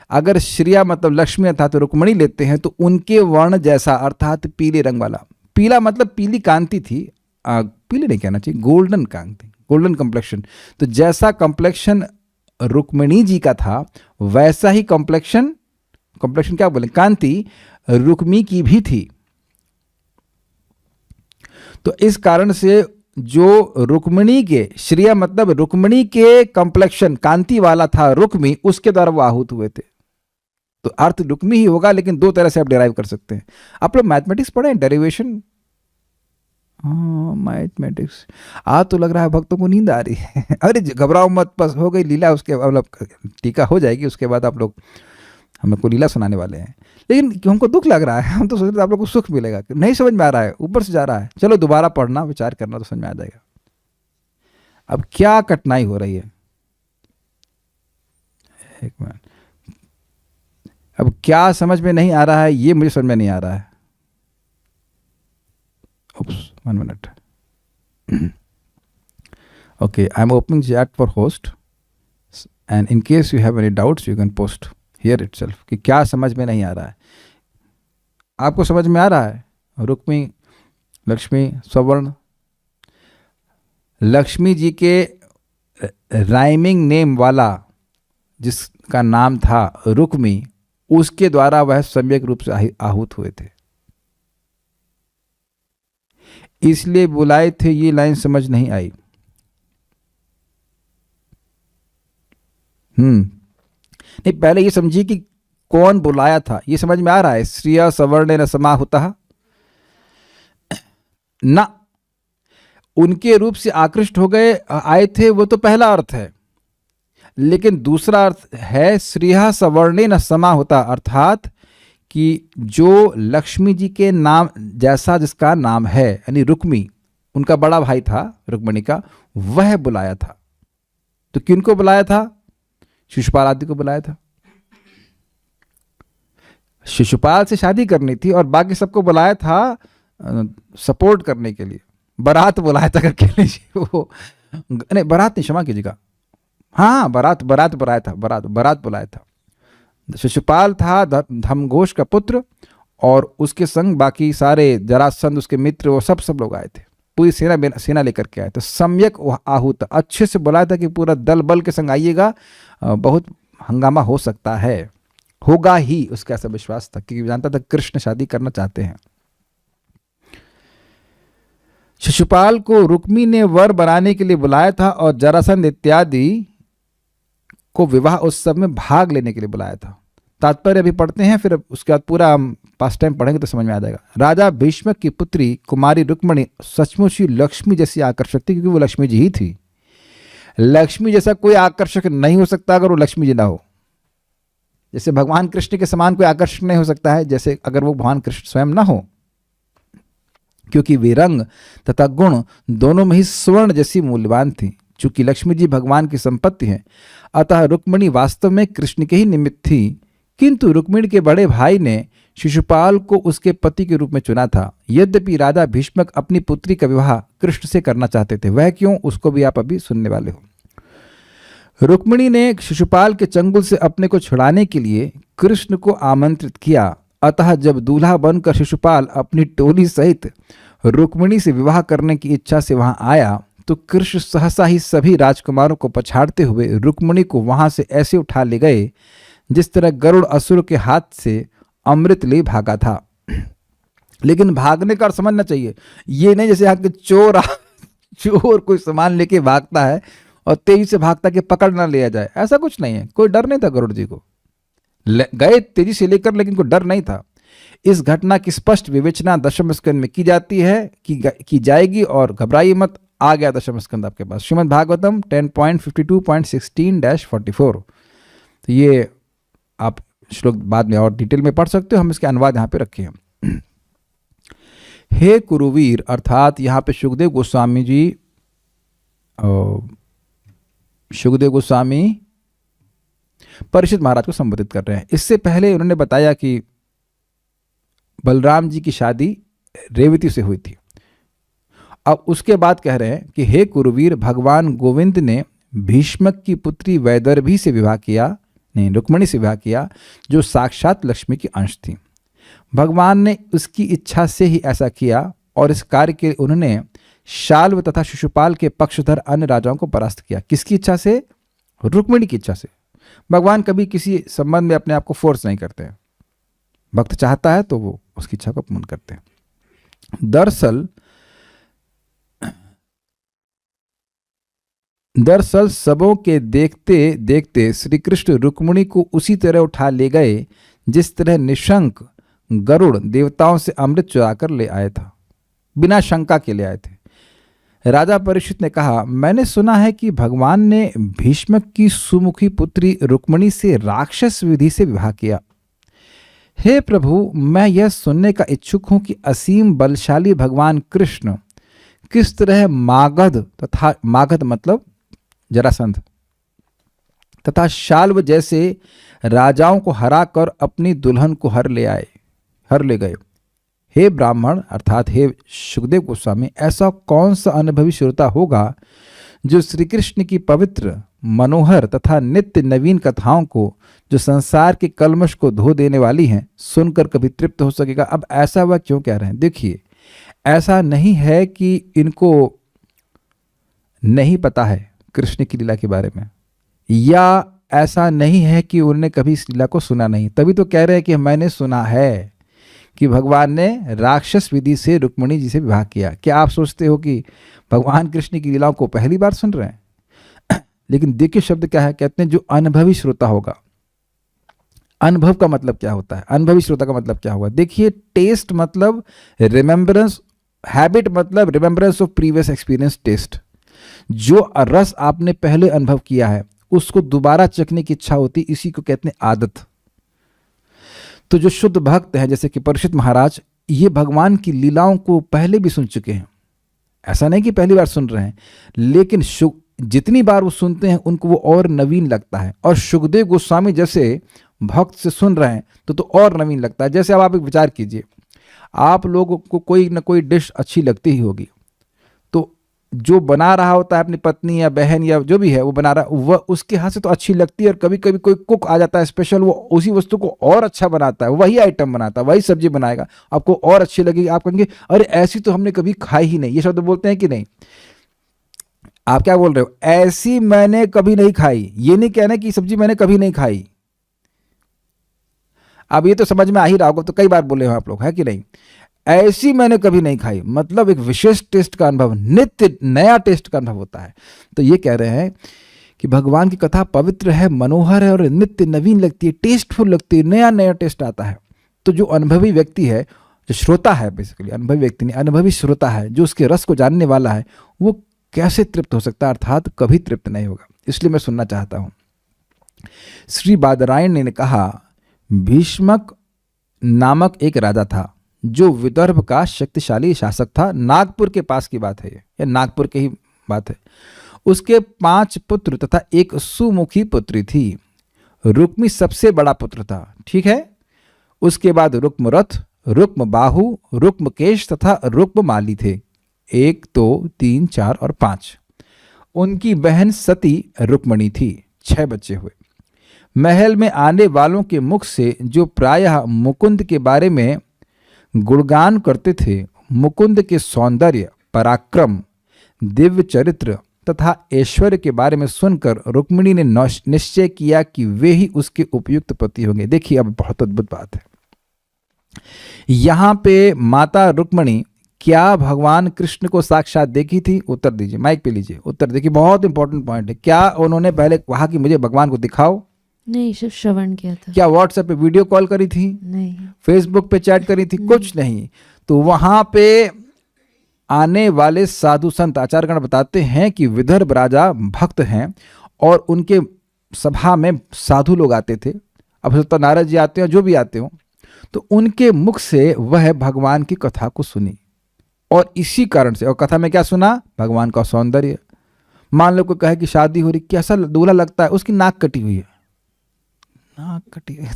अगर श्रिया मतलब लक्ष्मी अर्थात रुक्मणी लेते हैं तो उनके वर्ण जैसा, अर्थात पीले रंग वाला। पीला मतलब पीली कांति थी, पीले नहीं कहना चाहिए, गोल्डन कांति, गोल्डन कम्प्लेक्शन। तो जैसा कम्प्लेक्शन रुक्मिणी जी का था वैसा ही कम्प्लेक्शन क्या बोले, कांति रुक्मी की भी थी। तो इस कारण से जो रुक्मिणी के, श्रिया मतलब रुक्मिणी के कम्प्लेक्शन कांति वाला था रुक्मी, उसके द्वारा वो आहूत हुए थे। तो अर्थ रुक्मी ही होगा, लेकिन दो तरह से आप डिराइव कर सकते हैं। आप लोग मैथमेटिक्स पढ़े हैं, डेरिवेशन? हाँ, मैथमेटिक्स। आज तो लग रहा है भक्तों को नींद आ रही है। अरे घबराओ मत, बस हो गई लीला, उसके मतलब टीका हो जाएगी, उसके बाद आप लोग हमें को लीला सुनाने वाले हैं। लेकिन हमको दुख लग रहा है, हम तो सोच रहे थे आप लोग को सुख मिलेगा। नहीं समझ में आ रहा है, ऊपर से जा रहा है। चलो दोबारा पढ़ना, विचार करना तो समझ में आ जाएगा। अब क्या कठिनाई हो रही है, एक मिनट। अब क्या समझ में नहीं आ रहा है, ये मुझे समझ में नहीं आ रहा है। Oops, 1 minute. Okay, I'm opening chat for host, and in case you have any doubts, you can post here itself. कि क्या समझ में नहीं आ रहा है? आपको समझ में आ रहा है? रुक्मी, लक्ष्मी, सवर्ण, लक्ष्मी जी के राइमिंग नेम वाला जिसका नाम था रुक्मी, उसके द्वारा वह सम्यक रूप से आहूत हुए थे, इसलिए बुलाए थे। ये लाइन समझ नहीं आई। नहीं, पहले ये समझिए कि कौन बुलाया था, ये समझ में आ रहा है। श्रिया सवर्ण न समाहुतः ना, उनके रूप से आकृष्ट हो गए, आए थे, वो तो पहला अर्थ है। लेकिन दूसरा अर्थ है श्रिया सवर्णे न समाहुतः, अर्थात कि जो लक्ष्मी जी के नाम जैसा जिसका नाम है, यानी रुक्मी उनका बड़ा भाई था रुक्मणी का, वह बुलाया था। तो किनको बुलाया था? शिशुपाल आदि को बुलाया था। शिशुपाल से शादी करनी थी और बाकी सबको बुलाया था सपोर्ट करने के लिए। बारात बुलाया था करके वो, नहीं बारात नहीं, क्षमा कीजिएगा, हाँ बारात बुलाया था, बारात बुलाया था। शिशुपाल था धर्मघोष का पुत्र और उसके संग बाकी सारे जरासंध उसके मित्र वो सब लोग आए थे, पूरी सेना लेकर के आए थे। सम्यक आहूत, अच्छे से बुलाया था कि पूरा दल बल के संग आइएगा, बहुत हंगामा हो सकता है, होगा ही, उसका ऐसा विश्वास था क्योंकि जानता था कृष्ण शादी करना चाहते हैं। शिशुपाल को रुक्मी ने वर बनाने के लिए बुलाया था और जरासंध इत्यादि को विवाह उत्सव में भाग लेने के लिए बुलाया था। तात्पर्य अभी पढ़ते हैं, फिर उसके बाद पूरा हम पास टाइम पढ़ेंगे तो समझ में आ जाएगा। राजा भीष्मक की पुत्री कुमारी रुक्मणी सचमुच ही लक्ष्मी जैसी आकर्षक थी, क्योंकि वो लक्ष्मी जी ही थी। लक्ष्मी जैसा कोई आकर्षक नहीं हो सकता अगर वो लक्ष्मी जी ना हो। जैसे भगवान कृष्ण के समान कोई आकर्षक नहीं हो सकता है, जैसे अगर वो भगवान कृष्ण स्वयं ना हो, क्योंकि वे रंग तथा गुण दोनों में ही स्वर्ण जैसी मूल्यवान थी। चूंकि लक्ष्मी जी भगवान की संपत्ति है, अतः रुक्मणी वास्तव में कृष्ण के ही निमित्त थी। किंतु रुक्मिणी के बड़े भाई ने शिशुपाल को उसके पति के रूप में चुना था। यद्यपि राजा भीष्मक अपनी पुत्री का विवाह कृष्ण से करना चाहते थे, वह क्यों, उसको भी आप अभी सुनने वाले हो। रुक्मिणी ने शिशुपाल के चंगुल से अपने को छुड़ाने के लिए कृष्ण को आमंत्रित किया। अतः जब दूल्हा बनकर शिशुपाल अपनी टोली सहित रुक्मिणी से विवाह करने की इच्छा से वहां आया, तो कृष्ण सहसा ही सभी राजकुमारों को पछाड़ते हुए रुक्मिणी को वहां से ऐसे उठा ले गए जिस तरह गरुड़ असुर के हाथ से अमृत ले भागा था। लेकिन भागने का समझना चाहिए, ये नहीं जैसे यहाँ के चोर कोई सामान लेके भागता है और तेजी से भागता कि पकड़ ना लिया जाए, ऐसा कुछ नहीं है। कोई डर नहीं था गरुड़ जी को, गए तेजी से लेकर, लेकिन कोई डर नहीं था। इस घटना की स्पष्ट विवेचना दशम स्कंद में की जाती है की जाएगी, और घबराइए मत, आ गया दशम स्कंद आपके पास, श्रीमद् भागवतम 10.52.16-44। तो ये आप श्लोक बाद में और डिटेल में पढ़ सकते हो, हम इसके अनुवाद यहाँ पे रखे हैं। हे कुरुवीर, अर्थात यहाँ पे सुखदेव गोस्वामी परीक्षित महाराज को संबोधित कर रहे हैं। इससे पहले उन्होंने बताया कि बलराम जी की शादी रेवती से हुई थी। अब उसके बाद कह रहे हैं कि हे कुरुवीर, भगवान गोविंद ने भीष्मक की पुत्री वैदर्भी से विवाह किया, नहीं रुक्मिणी से विवाह किया, जो साक्षात लक्ष्मी की अंश थी। भगवान ने उसकी इच्छा से ही ऐसा किया और इस कार्य के उन्होंने शाल्व तथा शिशुपाल के पक्षधर अन्य राजाओं को परास्त किया। किसकी इच्छा से? रुक्मिणी की इच्छा से। भगवान कभी किसी संबंध में अपने आप को फोर्स नहीं करते हैं, भक्त चाहता है तो वो उसकी इच्छा को पूर्ण करते हैं। दरअसल सबों के देखते देखते श्री कृष्ण रुक्मिणी को उसी तरह उठा ले गए जिस तरह निशंक गरुड़ देवताओं से अमृत चुरा कर ले आया था, बिना शंका के ले आए थे। राजा परीक्षित ने कहा, मैंने सुना है कि भगवान ने भीष्मक की सुमुखी पुत्री रुक्मिणी से राक्षस विधि से विवाह किया। हे प्रभु, मैं यह सुनने का इच्छुक हूं कि असीम बलशाली भगवान कृष्ण किस तरह मागध मतलब जरासंध तथा शाल्व जैसे राजाओं को हराकर अपनी दुल्हन को हर ले गए। हे ब्राह्मण, अर्थात हे सुखदेव गोस्वामी, ऐसा कौन सा अनुभवी श्रोता होगा जो श्री कृष्ण की पवित्र, मनोहर तथा नित्य नवीन कथाओं को, जो संसार के कलमश को धो देने वाली हैं, सुनकर कभी तृप्त हो सकेगा? अब ऐसा वह क्यों कह रहे हैं? देखिए, ऐसा नहीं है कि इनको नहीं पता है कृष्ण की लीला के बारे में, या ऐसा नहीं है कि उन्होंने कभी इस लीला को सुना नहीं, तभी तो कह रहे हैं कि मैंने सुना है कि भगवान ने राक्षस विधि से रुक्मिणी जी से विवाह किया। क्या आप सोचते हो कि भगवान कृष्ण की लीलाओं को पहली बार सुन रहे हैं? लेकिन देखिए शब्द क्या है, कहते हैं जो अनुभवी श्रोता होगा। अनुभव का मतलब क्या होता है? अनुभवी श्रोता का मतलब क्या होगा? देखिए, टेस्ट मतलब रिमेम्बरेंस, हैबिट मतलब remembrance of previous experience test. जो रस आपने पहले अनुभव किया है उसको दोबारा चखने की इच्छा होती, इसी को कहते हैं आदत। तो जो शुद्ध भक्त हैं जैसे कि परीक्षित महाराज, ये भगवान की लीलाओं को पहले भी सुन चुके हैं। ऐसा नहीं कि पहली बार सुन रहे हैं, लेकिन जितनी बार वो सुनते हैं उनको वो और नवीन लगता है। और सुखदेव गोस्वामी जैसे भक्त से सुन रहे हैं तो और नवीन लगता है। जैसे अब आप एक विचार कीजिए, आप लोगों को कोई ना कोई डिश अच्छी लगती ही होगी, तो जो बना रहा होता है अपनी पत्नी या बहन या जो भी है वो बना रहा है, वह उसके हाथ से तो अच्छी लगती है। और कभी कभी कोई कुक आ जाता है स्पेशल, वो उसी वस्तु को और अच्छा बनाता है, वही आइटम बनाता है, वही सब्जी बनाएगा, आपको और अच्छी लगेगी। आप कहेंगे अरे ऐसी तो हमने कभी खाई ही नहीं। ये शब्द बोलते हैं कि नहीं? आप क्या बोल रहे हो? ऐसी मैंने कभी नहीं खाई। ये नहीं कहना कि सब्जी मैंने कभी नहीं खाई। अब ये तो समझ में आ ही रहा होगा, तो कई बार बोले हो आप लोग, है कि नहीं? ऐसी मैंने कभी नहीं खाई, मतलब एक विशेष टेस्ट का अनुभव, नित्य नया टेस्ट का अनुभव होता है। तो ये कह रहे हैं कि भगवान की कथा पवित्र है, मनोहर है और नित्य नवीन लगती है, टेस्टफुल लगती है, नया नया टेस्ट आता है। तो जो अनुभवी व्यक्ति है, जो श्रोता है, बेसिकली अनुभवी व्यक्ति नहीं, अनुभवी श्रोता है, जो उसके रस को जानने वाला है, वो कैसे तृप्त हो सकता है? अर्थात कभी तृप्त नहीं होगा। इसलिए मैं सुनना चाहता हूं। श्री बादरायण ने कहा, भीष्मक नामक एक राजा था जो विदर्भ का शक्तिशाली शासक था। नागपुर के पास की बात है, ये नागपुर की ही बात है। उसके 5 पुत्र तथा एक सुमुखी पुत्री थी। रुक्मी सबसे बड़ा पुत्र था, ठीक है। उसके बाद रुक्मरथ, रुक्मबाहु, रुक्मकेश तथा रुक्ममाली थे। 1, 2, 3, 4 और 5। उनकी बहन सती रुक्मणी थी। 6 बच्चे हुए। महल में आने वालों के मुख से जो प्रायः मुकुंद के बारे में गुणगान करते थे, मुकुंद के सौंदर्य, पराक्रम, दिव्य चरित्र तथा ऐश्वर्य के बारे में सुनकर रुक्मिणी ने निश्चय किया कि वे ही उसके उपयुक्त पति होंगे। देखिए, अब बहुत अद्भुत बात है। यहां पे माता रुक्मिणी क्या भगवान कृष्ण को साक्षात देखी थी? उत्तर दीजिए, माइक पे लीजिए, उत्तर देखिए, बहुत इंपॉर्टेंट पॉइंट है। क्या उन्होंने पहले कहा कि मुझे भगवान को दिखाओ? नहीं, सिर्फ श्रवण किया था। क्या व्हाट्सएप पे वीडियो कॉल करी थी? नहीं। फेसबुक पे चैट करी थी? कुछ नहीं। तो वहां पे आने वाले साधु संत आचार्यगण बताते हैं कि विदर्भ राजा भक्त हैं और उनके सभा में साधु लोग आते थे। अब तो नारद जी आते हो, जो भी आते हो, तो उनके मुख से वह भगवान की कथा को सुनी। और इसी कारण से, और कथा में क्या सुना? भगवान का सौंदर्य। मान लो कोई कहे कि शादी हो रही, कैसा दूल्हा लगता है, उसकी नाक कटी हुई है। नाक कटी है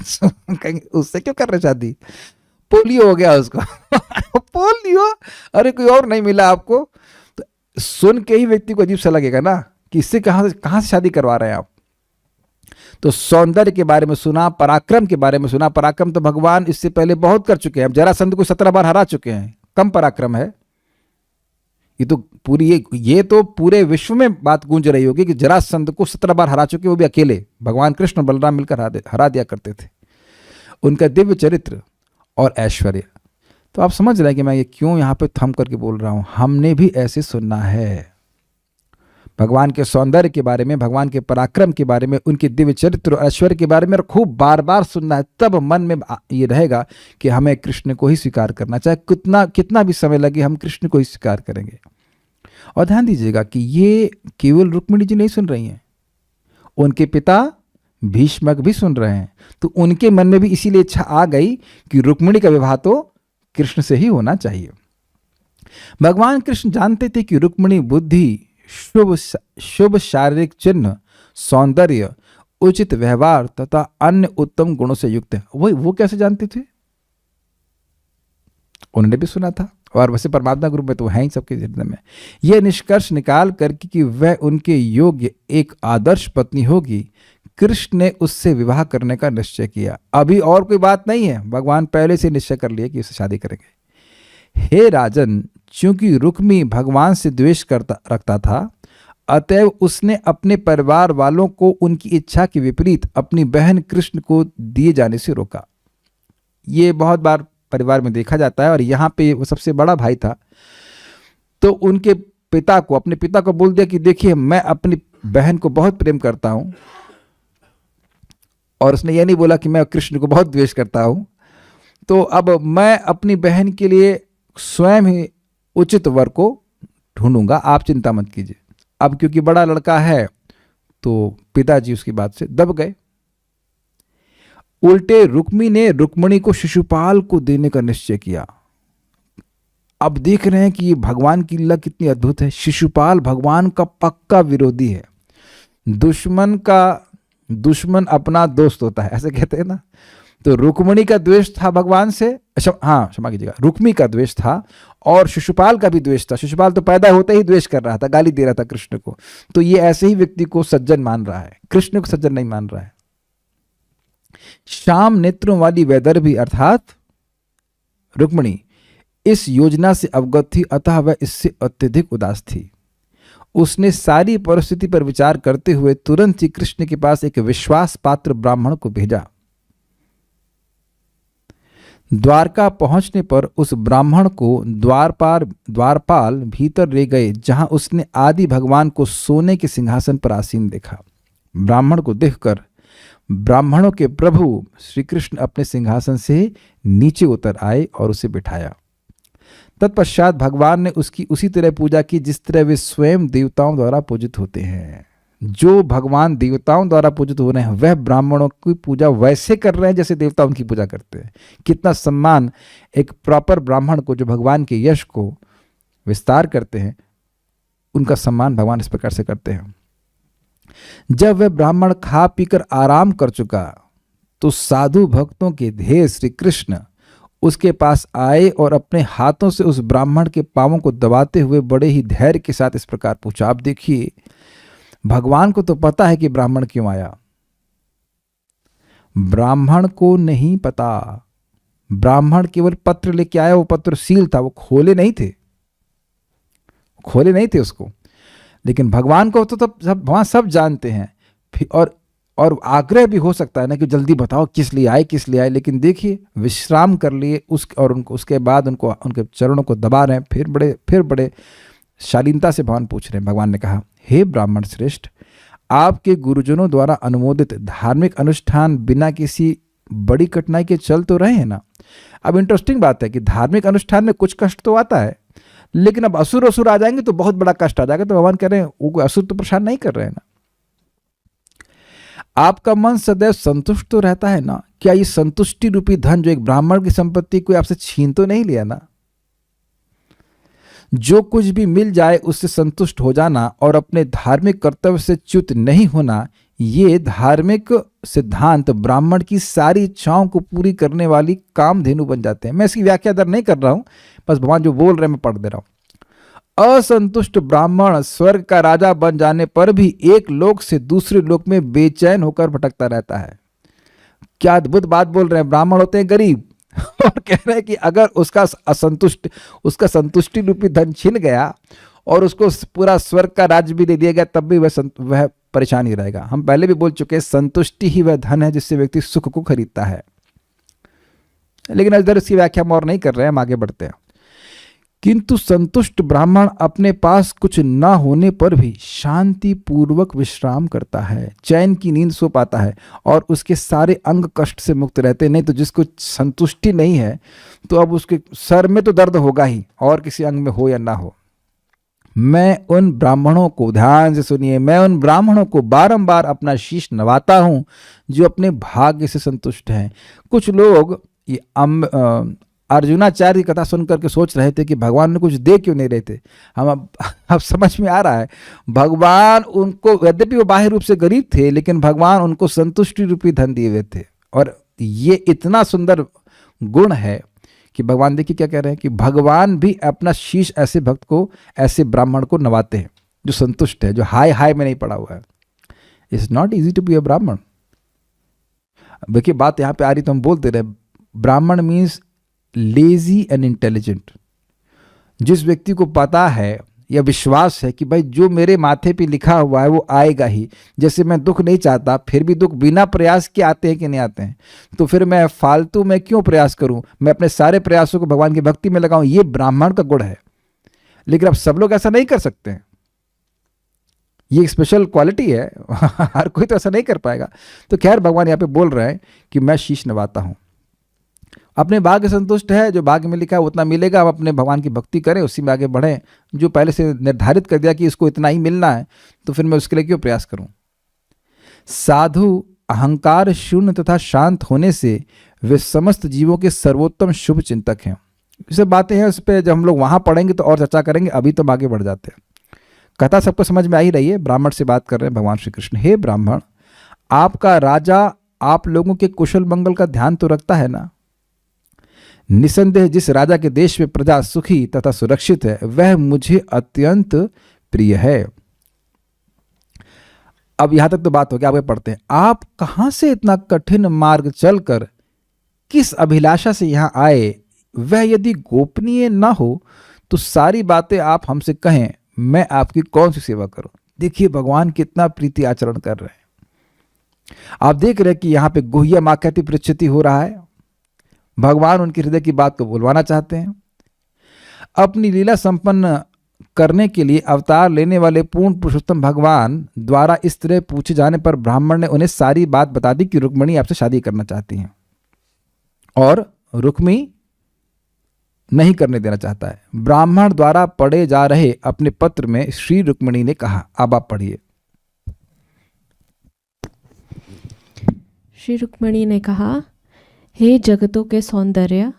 कहेंगे उससे क्यों कर रहे शादी? पोलियो हो गया उसको पोलियो, अरे कोई और नहीं मिला आपको? तो सुन के ही व्यक्ति को अजीब सा लगेगा ना कि इससे कहां से शादी करवा रहे हैं आप। तो सौंदर्य के बारे में सुना, पराक्रम के बारे में सुना। पराक्रम तो भगवान इससे पहले बहुत कर चुके हैं। अब जरासंध को 17 बार हरा चुके हैं, कम पराक्रम है? ये तो पूरे विश्व में बात गूंज रही होगी कि जरासंध को 17 बार हरा चुके, वो भी अकेले। भगवान कृष्ण बलराम मिलकर हरा दिया करते थे। उनका दिव्य चरित्र और ऐश्वर्य। तो आप समझ रहे हैं कि मैं ये क्यों यहाँ पे थम करके बोल रहा हूँ। हमने भी ऐसे सुनना है, भगवान के सौंदर्य के बारे में, भगवान के पराक्रम के बारे में, उनके दिव्य चरित्र और ऐश्वर्य के बारे में, और खूब बार बार सुनना है। तब मन में ये रहेगा कि हमें कृष्ण को ही स्वीकार करना, चाहे कितना भी समय लगे, हम कृष्ण को ही स्वीकार करेंगे। और ध्यान दीजिएगा कि ये केवल रुक्मिणी जी नहीं सुन रही हैं, उनके पिता भीष्मक भी सुन रहे हैं। तो उनके मन में भी इसीलिए इच्छा आ गई कि रुक्मिणी का विवाह तो कृष्ण से ही होना चाहिए। भगवान कृष्ण जानते थे कि रुक्मिणी बुद्धि, शुभ शारीरिक चिन्ह, सौंदर्य, उचित व्यवहार तथा अन्य उत्तम गुणों से युक्त है। वो कैसे जानते थे? उन्होंने भी सुना था, और वैसे परमात्मा ग्रुप में तो है ही सबके हृदय में। यह निष्कर्ष निकाल करके कि वह उनके योग्य एक आदर्श पत्नी होगी, कृष्ण ने उससे विवाह करने का निश्चय किया। अभी और कोई बात नहीं है, भगवान पहले से निश्चय कर लिए कि उससे शादी करेंगे। हे राजन, चूंकि रुक्मी भगवान से द्वेष रखता था, अतएव उसने अपने परिवार वालों को उनकी इच्छा के विपरीत अपनी बहन कृष्ण को दिए जाने से रोका। ये बहुत बार परिवार में देखा जाता है। और यहाँ पे वो सबसे बड़ा भाई था, तो उनके अपने पिता को बोल दिया कि देखिए, मैं अपनी बहन को बहुत प्रेम करता हूँ। और उसने ये नहीं बोला कि मैं कृष्ण को बहुत द्वेष करता हूँ। तो अब मैं अपनी बहन के लिए स्वयं ही उचित वर को ढूंढूंगा, आप चिंता मत कीजिए। अब क्योंकि बड़ा लड़का है, तो पिताजी उसकी बात से दब गए। उल्टे रुक्मी ने रुक्मणी को शिशुपाल को देने का निश्चय किया। अब देख रहे हैं कि ये भगवान की लीला कितनी अद्भुत है। शिशुपाल भगवान का पक्का विरोधी है। दुश्मन अपना दोस्त होता है, ऐसे कहते हैं ना। तो रुक्मणी का द्वेष था भगवान से, क्षमा कीजिएगा, रुक्मी का द्वेष था और शिशुपाल का भी द्वेष था। शिशुपाल तो पैदा होते ही द्वेष कर रहा था, गाली दे रहा था कृष्ण को। तो ये ऐसे ही व्यक्ति को सज्जन मान रहा है, कृष्ण को सज्जन नहीं मान रहा है। श्याम नेत्रों वाली वैदर्भी अर्थात रुक्मणी इस योजना से अवगत थी, अतः वह इससे अत्यधिक उदास थी। उसने सारी परिस्थिति पर विचार करते हुए तुरंत ही कृष्ण के पास एक विश्वास पात्र ब्राह्मण को भेजा। द्वारका पहुंचने पर उस ब्राह्मण को द्वारपाल भीतर ले गए, जहां उसने आदि भगवान को सोने के सिंहासन पर आसीन देखा। ब्राह्मण को देखकर ब्राह्मणों के प्रभु श्री कृष्ण अपने सिंहासन से नीचे उतर आए और उसे बिठाया। तत्पश्चात भगवान ने उसकी उसी तरह पूजा की जिस तरह वे स्वयं देवताओं द्वारा पूजित होते हैं। जो भगवान देवताओं द्वारा पूजित हो रहे हैं वह ब्राह्मणों की पूजा वैसे कर रहे हैं जैसे देवता उनकी पूजा करते हैं। कितना सम्मान एक प्रॉपर ब्राह्मण को, जो भगवान के यश को विस्तार करते हैं, उनका सम्मान भगवान इस प्रकार से करते हैं। जब वह ब्राह्मण खा पीकर आराम कर चुका तो साधु भक्तों के ध्येय श्री कृष्ण उसके पास आए और अपने हाथों से उस ब्राह्मण के पांवों को दबाते हुए बड़े ही धैर्य के साथ इस प्रकार पूछा। आप देखिए, भगवान को तो पता है कि ब्राह्मण क्यों आया, ब्राह्मण को नहीं पता। ब्राह्मण केवल पत्र लेके आया, वो पत्र सील था, वो खोले नहीं थे उसको। लेकिन भगवान को तो भगवान सब जानते हैं। और आग्रह भी हो सकता है ना कि जल्दी बताओ किस लिए आए। लेकिन देखिए, विश्राम कर लिए उसके बाद उनके चरणों को दबा रहे हैं। फिर बड़े शालीनता से भगवान पूछ रहे हैं। भगवान ने कहा, हे ब्राह्मण श्रेष्ठ, आपके गुरुजनों द्वारा अनुमोदित धार्मिक अनुष्ठान बिना किसी बड़ी कठिनाई के चल तो रहे हैं ना। अब इंटरेस्टिंग बात है कि धार्मिक अनुष्ठान में कुछ कष्ट तो आता है, लेकिन अब असुर आ जाएंगे तो बहुत बड़ा कष्ट आ जाएगा। तो भगवान कह रहे हैं वो असुर तो परेशान नहीं कर रहे हैं ना। आपका मन सदैव संतुष्ट तो रहता है ना। क्या ये संतुष्टि रूपी धन जो एक ब्राह्मण की संपत्ति कोई आपसे छीन तो नहीं लिया ना। जो कुछ भी मिल जाए उससे संतुष्ट हो जाना और अपने धार्मिक कर्तव्य से च्युत नहीं होना, ये धार्मिक सिद्धांत ब्राह्मण की सारी इच्छाओं को पूरी करने वाली कामधेनु बन जाते हैं। मैं इसकी व्याख्या दर नहीं कर रहा हूं, बस भगवान जो बोल रहे हैं मैं पढ़ दे रहा हूं। असंतुष्ट ब्राह्मण स्वर्ग का राजा बन जाने पर भी एक लोक से दूसरे लोक में बेचैन होकर भटकता रहता है। क्या अद्भुत बात बोल रहे हैं। ब्राह्मण होते हैं गरीब और कह रहे हैं कि अगर उसका संतुष्टि रूपी धन छिन गया और उसको पूरा स्वर्ग का राज्य भी दे दिया गया, तब भी वह परेशान ही रहेगा। हम पहले भी बोल चुके हैं, संतुष्टि ही वह धन है जिससे व्यक्ति सुख को खरीदता है। लेकिन इधर इसकी व्याख्या हम और नहीं कर रहे हैं, हम आगे बढ़ते हैं। किंतु संतुष्ट ब्राह्मण अपने पास कुछ न होने पर भी शांति पूर्वक विश्राम करता है, चैन की नींद सो पाता है और उसके सारे अंग कष्ट से मुक्त रहते। नहीं तो जिसको संतुष्टि नहीं है तो अब उसके सर में तो दर्द होगा ही, और किसी अंग में हो या ना हो। मैं उन ब्राह्मणों को, ध्यान से सुनिए, मैं उन ब्राह्मणों को बारंबार अपना शीश नवाता हूं जो अपने भाग्य से संतुष्ट हैं। कुछ लोग ये अर्जुनाचार्य की कथा सुन करके सोच रहे थे कि भगवान ने कुछ दे क्यों नहीं रहे थे। हम अब समझ में आ रहा है, भगवान उनको, यद्यपि वो बाह्य रूप से गरीब थे, लेकिन भगवान उनको संतुष्टि रूपी धन दिए हुए थे। और ये इतना सुंदर गुण है कि भगवान देखिए क्या कह रहे हैं कि भगवान भी अपना शीश ऐसे भक्त को, ऐसे ब्राह्मण को नवाते हैं जो संतुष्ट है, जो हाय में नहीं पड़ा हुआ है। It's not easy to be a Brahmin. देखिए बात यहाँ पे आ रही तो हम बोलते रहे, ब्राह्मण मीन्स लेजी एंड इंटेलिजेंट। जिस व्यक्ति को पता है या विश्वास है कि भाई जो मेरे माथे पे लिखा हुआ है वो आएगा ही, जैसे मैं दुख नहीं चाहता फिर भी दुख बिना प्रयास के आते हैं कि नहीं आते हैं, तो फिर मैं फालतू में क्यों प्रयास करूं, मैं अपने सारे प्रयासों को भगवान की भक्ति में लगाऊं। ये ब्राह्मण का गुण है। लेकिन अब सब लोग ऐसा नहीं कर सकते हैं, ये एक स्पेशल क्वालिटी है हर कोई तो ऐसा नहीं कर पाएगा। तो खैर भगवान यहाँ पे बोल रहे हैं कि मैं शीश नवाता हूं, अपने भाग्य संतुष्ट है, जो भाग्य में लिखा है उतना मिलेगा। हम अपने भगवान की भक्ति करें, उसी में आगे बढ़ें। जो पहले से निर्धारित कर दिया कि इसको इतना ही मिलना है, तो फिर मैं उसके लिए क्यों प्रयास करूं। साधु अहंकार शून्य तथा शांत होने से वे समस्त जीवों के सर्वोत्तम शुभ चिंतक हैं। ये सब बातें हैं, उस पर जब हम लोग वहाँ पढ़ेंगे तो और चर्चा करेंगे, अभी तो हम आगे बढ़ जाते हैं। कथा सबको समझ में आ ही रही है। ब्राह्मण से बात कर रहे हैं भगवान श्री कृष्ण। हे ब्राह्मण, आपका राजा आप लोगों के कुशल मंगल का ध्यान तो रखता है ना? निसंदेह जिस राजा के देश में प्रजा सुखी तथा सुरक्षित है वह मुझे अत्यंत प्रिय है। अब यहां तक तो बात हो गया, आगे पढ़ते हैं। आप कहां से इतना कठिन मार्ग चलकर किस अभिलाषा से यहां आए, वह यदि गोपनीय ना हो तो सारी बातें आप हमसे कहें, मैं आपकी कौन सी सेवा करूं। देखिए भगवान कितना प्रीति आचरण कर रहे हैं। आप देख रहे हैं कि यहां पे गुह्यम आख्याति पृच्छति हो रहा है। भगवान उनके हृदय की बात को बुलवाना चाहते हैं। अपनी लीला संपन्न करने के लिए अवतार लेने वाले पूर्ण पुरुषोत्तम भगवान द्वारा इस तरह पूछे जाने पर ब्राह्मण ने उन्हें सारी बात बता दी कि रुक्मिणी आपसे शादी करना चाहती हैं और रुक्मी नहीं करने देना चाहता है। ब्राह्मण द्वारा पढ़े जा रहे अपने पत्र में श्री रुक्मिणी ने कहा, अब आप पढ़िए। श्री रुक्मिणी ने कहा, हे जगतों के सौंदर्य,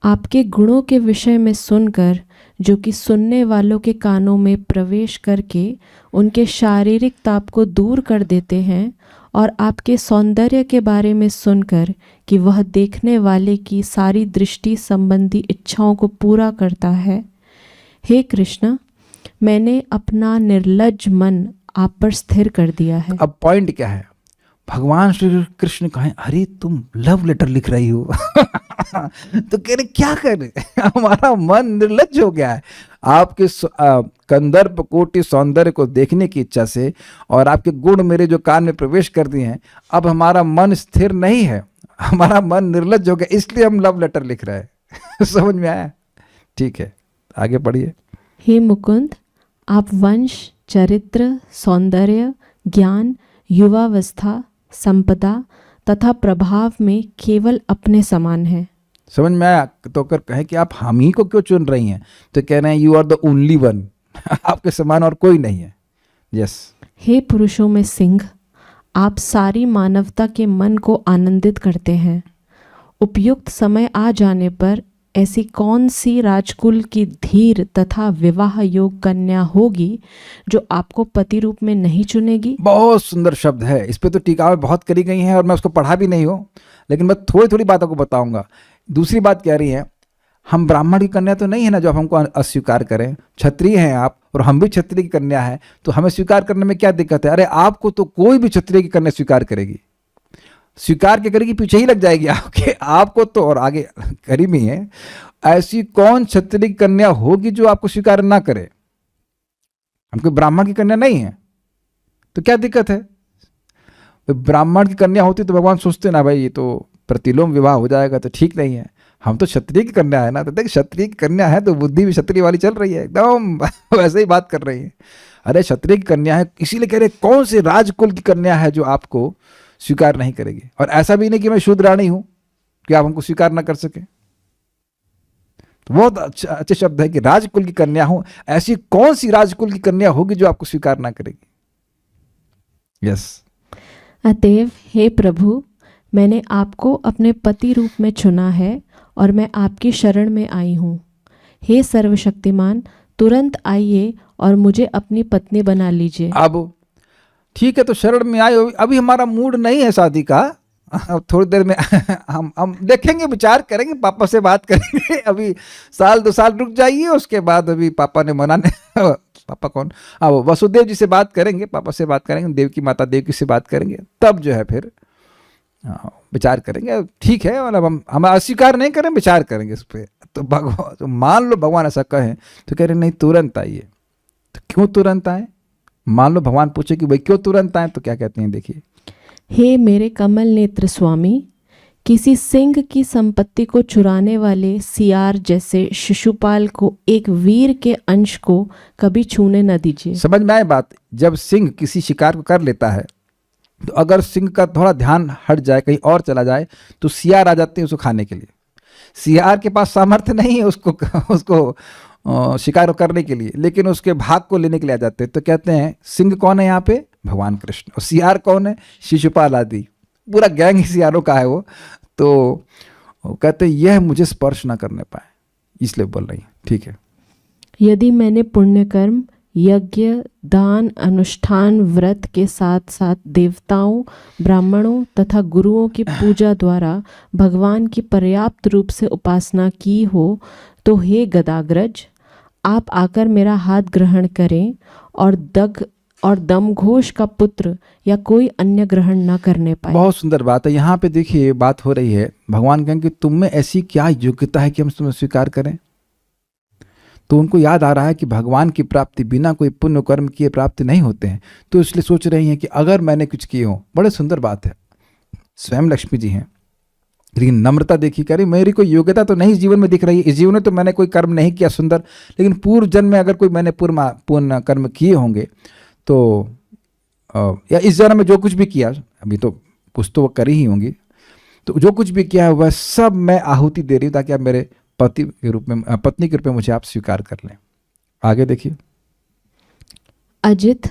आपके गुणों के विषय में सुनकर, जो कि सुनने वालों के कानों में प्रवेश करके उनके शारीरिक ताप को दूर कर देते हैं, और आपके सौंदर्य के बारे में सुनकर कि वह देखने वाले की सारी दृष्टि संबंधी इच्छाओं को पूरा करता है, हे कृष्ण, मैंने अपना निर्लज्ज मन आप पर स्थिर कर दिया है। अब पॉइंट क्या है? भगवान श्री कृष्ण कहें, अरे तुम लव लेटर लिख रही हो तो कह रहे क्या करें, हमारा मन निर्लज्ज हो गया है आपके कंदर्प कोटि सौंदर्य को देखने की इच्छा से, और आपके गुण मेरे जो कान में प्रवेश कर दिए हैं, अब हमारा मन स्थिर नहीं है, हमारा मन निर्लज्ज हो गया, इसलिए हम लव लेटर लिख रहे हैं। समझ में आया? ठीक है, आगे पढ़िए। हे मुकुंद, आप वंश, चरित्र, सौंदर्य, ज्ञान, युवावस्था, संपदा तथा प्रभाव में केवल अपने समान है। समझ में आया? तो कर कहें कि आप हम ही को क्यों चुन रही हैं, तो कह रहे हैं you are the only one, आपके समान और कोई नहीं है। यस। हे पुरुषों में सिंह, आप सारी मानवता के मन को आनंदित करते हैं। उपयुक्त समय आ जाने पर ऐसी कौन सी राजकुल की धीर तथा विवाह योग कन्या होगी जो आपको पति रूप में नहीं चुनेगी? बहुत सुंदर शब्द है, इस पे तो टीकाएं बहुत करी गई हैं और मैं उसको पढ़ा भी नहीं हूँ, लेकिन मैं थोड़ी थोड़ी बातों को बताऊंगा। दूसरी बात कह रही है, हम ब्राह्मण की कन्या तो नहीं है ना जो हमको अस्वीकार करें। क्षत्रिय हैं आप और हम भी क्षत्रिय की कन्या है, तो हमें स्वीकार करने में क्या दिक्कत है? अरे आपको तो कोई भी क्षत्रिय की कन्या स्वीकार करेगी, स्वीकार के करेगी, पीछे ही लग जाएगी आपके, आपको तो। और आगे करीब ही है, ऐसी कौन क्षत्रिय की कन्या होगी जो आपको स्वीकार ना करे? हमको ब्राह्मण की कन्या नहीं है तो क्या दिक्कत है? ब्राह्मण की कन्या होती तो भगवान सोचते ना भाई ये तो प्रतिलोम विवाह हो जाएगा, तो ठीक नहीं है। हम तो क्षत्रिय की कन्या है ना, तो देख क्षत्रिय की कन्या है तो बुद्धि भी क्षत्रिय वाली चल रही है, एकदम वैसे ही बात कर रही है। अरे क्षत्रिय की कन्या है, इसीलिए कह रहे कौन से राजकुल की कन्या है जो आपको स्वीकार नहीं करेगी। और ऐसा भी नहीं कि मैं शूद्राणी हूं कि आप हमको स्वीकार ना कर सके। तो बहुत अच्छे शब्द है कि राजकुल की कन्या हूं, ऐसी कौन सी राजकुल की कन्या होगी जो आपको स्वीकार ना करेगी। यस। अतएव हे प्रभु, मैंने आपको अपने पति रूप में चुना है और मैं आपकी शरण में आई हूँ। हे सर्वशक्तिमान, तुरंत आइए और मुझे अपनी पत्नी बना लीजिए। अब ठीक है, तो शरण में आए, अभी हमारा मूड नहीं है शादी का, अब थोड़ी देर में हम देखेंगे, विचार करेंगे, पापा से बात करेंगे, अभी साल 2 साल रुक जाइए, उसके बाद अभी पापा ने मना नहीं पापा कौन, हाँ वसुदेव जी से बात करेंगे, पापा से बात करेंगे, देवकी माता देवकी से बात करेंगे, तब जो है फिर विचार करेंगे। ठीक है, मतलब हम अस्वीकार नहीं करें, विचार करेंगे इस पर। तो भगवान, तो मान लो भगवान ऐसा कहें तो कह रहे नहीं तुरंत आइए। तो क्यों तुरंत आए? मान लो भगवान पूछे कि भाई क्यों तुरंत आए, तो क्या कहते हैं, देखिए। हे मेरे कमल नेत्र स्वामी, किसी सिंह की संपत्ति को चुराने वाले सियार जैसे शिशुपाल को एक वीर के अंश को कभी छूने न दीजिए। समझ में आए बात? जब सिंह किसी शिकार को कर लेता है तो अगर सिंह का थोड़ा ध्यान हट जाए, कहीं और चला जाए, तो सियार आ जाते हैं उसको खाने के लिए। सियार के पास सामर्थ्य नहीं है उसको शिकार करने के लिए, लेकिन उसके भाग को लेने के लिए आ जाते हैं। तो कहते हैं सिंह कौन है यहाँ पे? भगवान कृष्ण। और सियार कौन है? शिशुपाल आदि। पूरा गैंग हिसियारों का है वो। तो वो कहते यह मुझे स्पर्श ना करने पाए, इसलिए बोल रही है। ठीक है। यदि मैंने पुण्य कर्म, यज्ञ, दान, अनुष्ठान, व्रत के साथ साथ देवताओं, ब्राह्मणों तथा गुरुओं की पूजा द्वारा भगवान की पर्याप्त रूप से उपासना की हो, तो हे गदाग्रज, आप आकर मेरा हाथ ग्रहण करें और दमघोष का पुत्र या कोई अन्य ग्रहण न करने पाए। बहुत सुंदर बात है। यहाँ पे देखिए बात हो रही है, भगवान कहेंगे तुम में ऐसी क्या योग्यता है कि हम तुम्हें स्वीकार करें। तो उनको याद आ रहा है कि भगवान की प्राप्ति बिना कोई पुण्य कर्म किए प्राप्ति नहीं होते हैं। तो इसलिए सोच रही हैं कि अगर मैंने कुछ किए हो, बड़े सुंदर बात है, स्वयं लक्ष्मी जी हैं, लेकिन नम्रता देखी, कह रही मेरी कोई योग्यता तो नहीं इस जीवन में दिख रही है, इस जीवन में तो मैंने कोई कर्म नहीं किया सुंदर, लेकिन पूर्व जन्म में अगर कोई मैंने पुण्य कर्म किए होंगे तो या इस जन्म में जो कुछ भी किया, अभी तो कुछ तो वो करी ही होंगी, तो जो कुछ भी किया है वह सब मैं आहुति दे रही हूँ ताकि आप मेरे पति के रूप में, पत्नी के रूप में मुझे आप स्वीकार कर लें। आगे देखिए। अजित,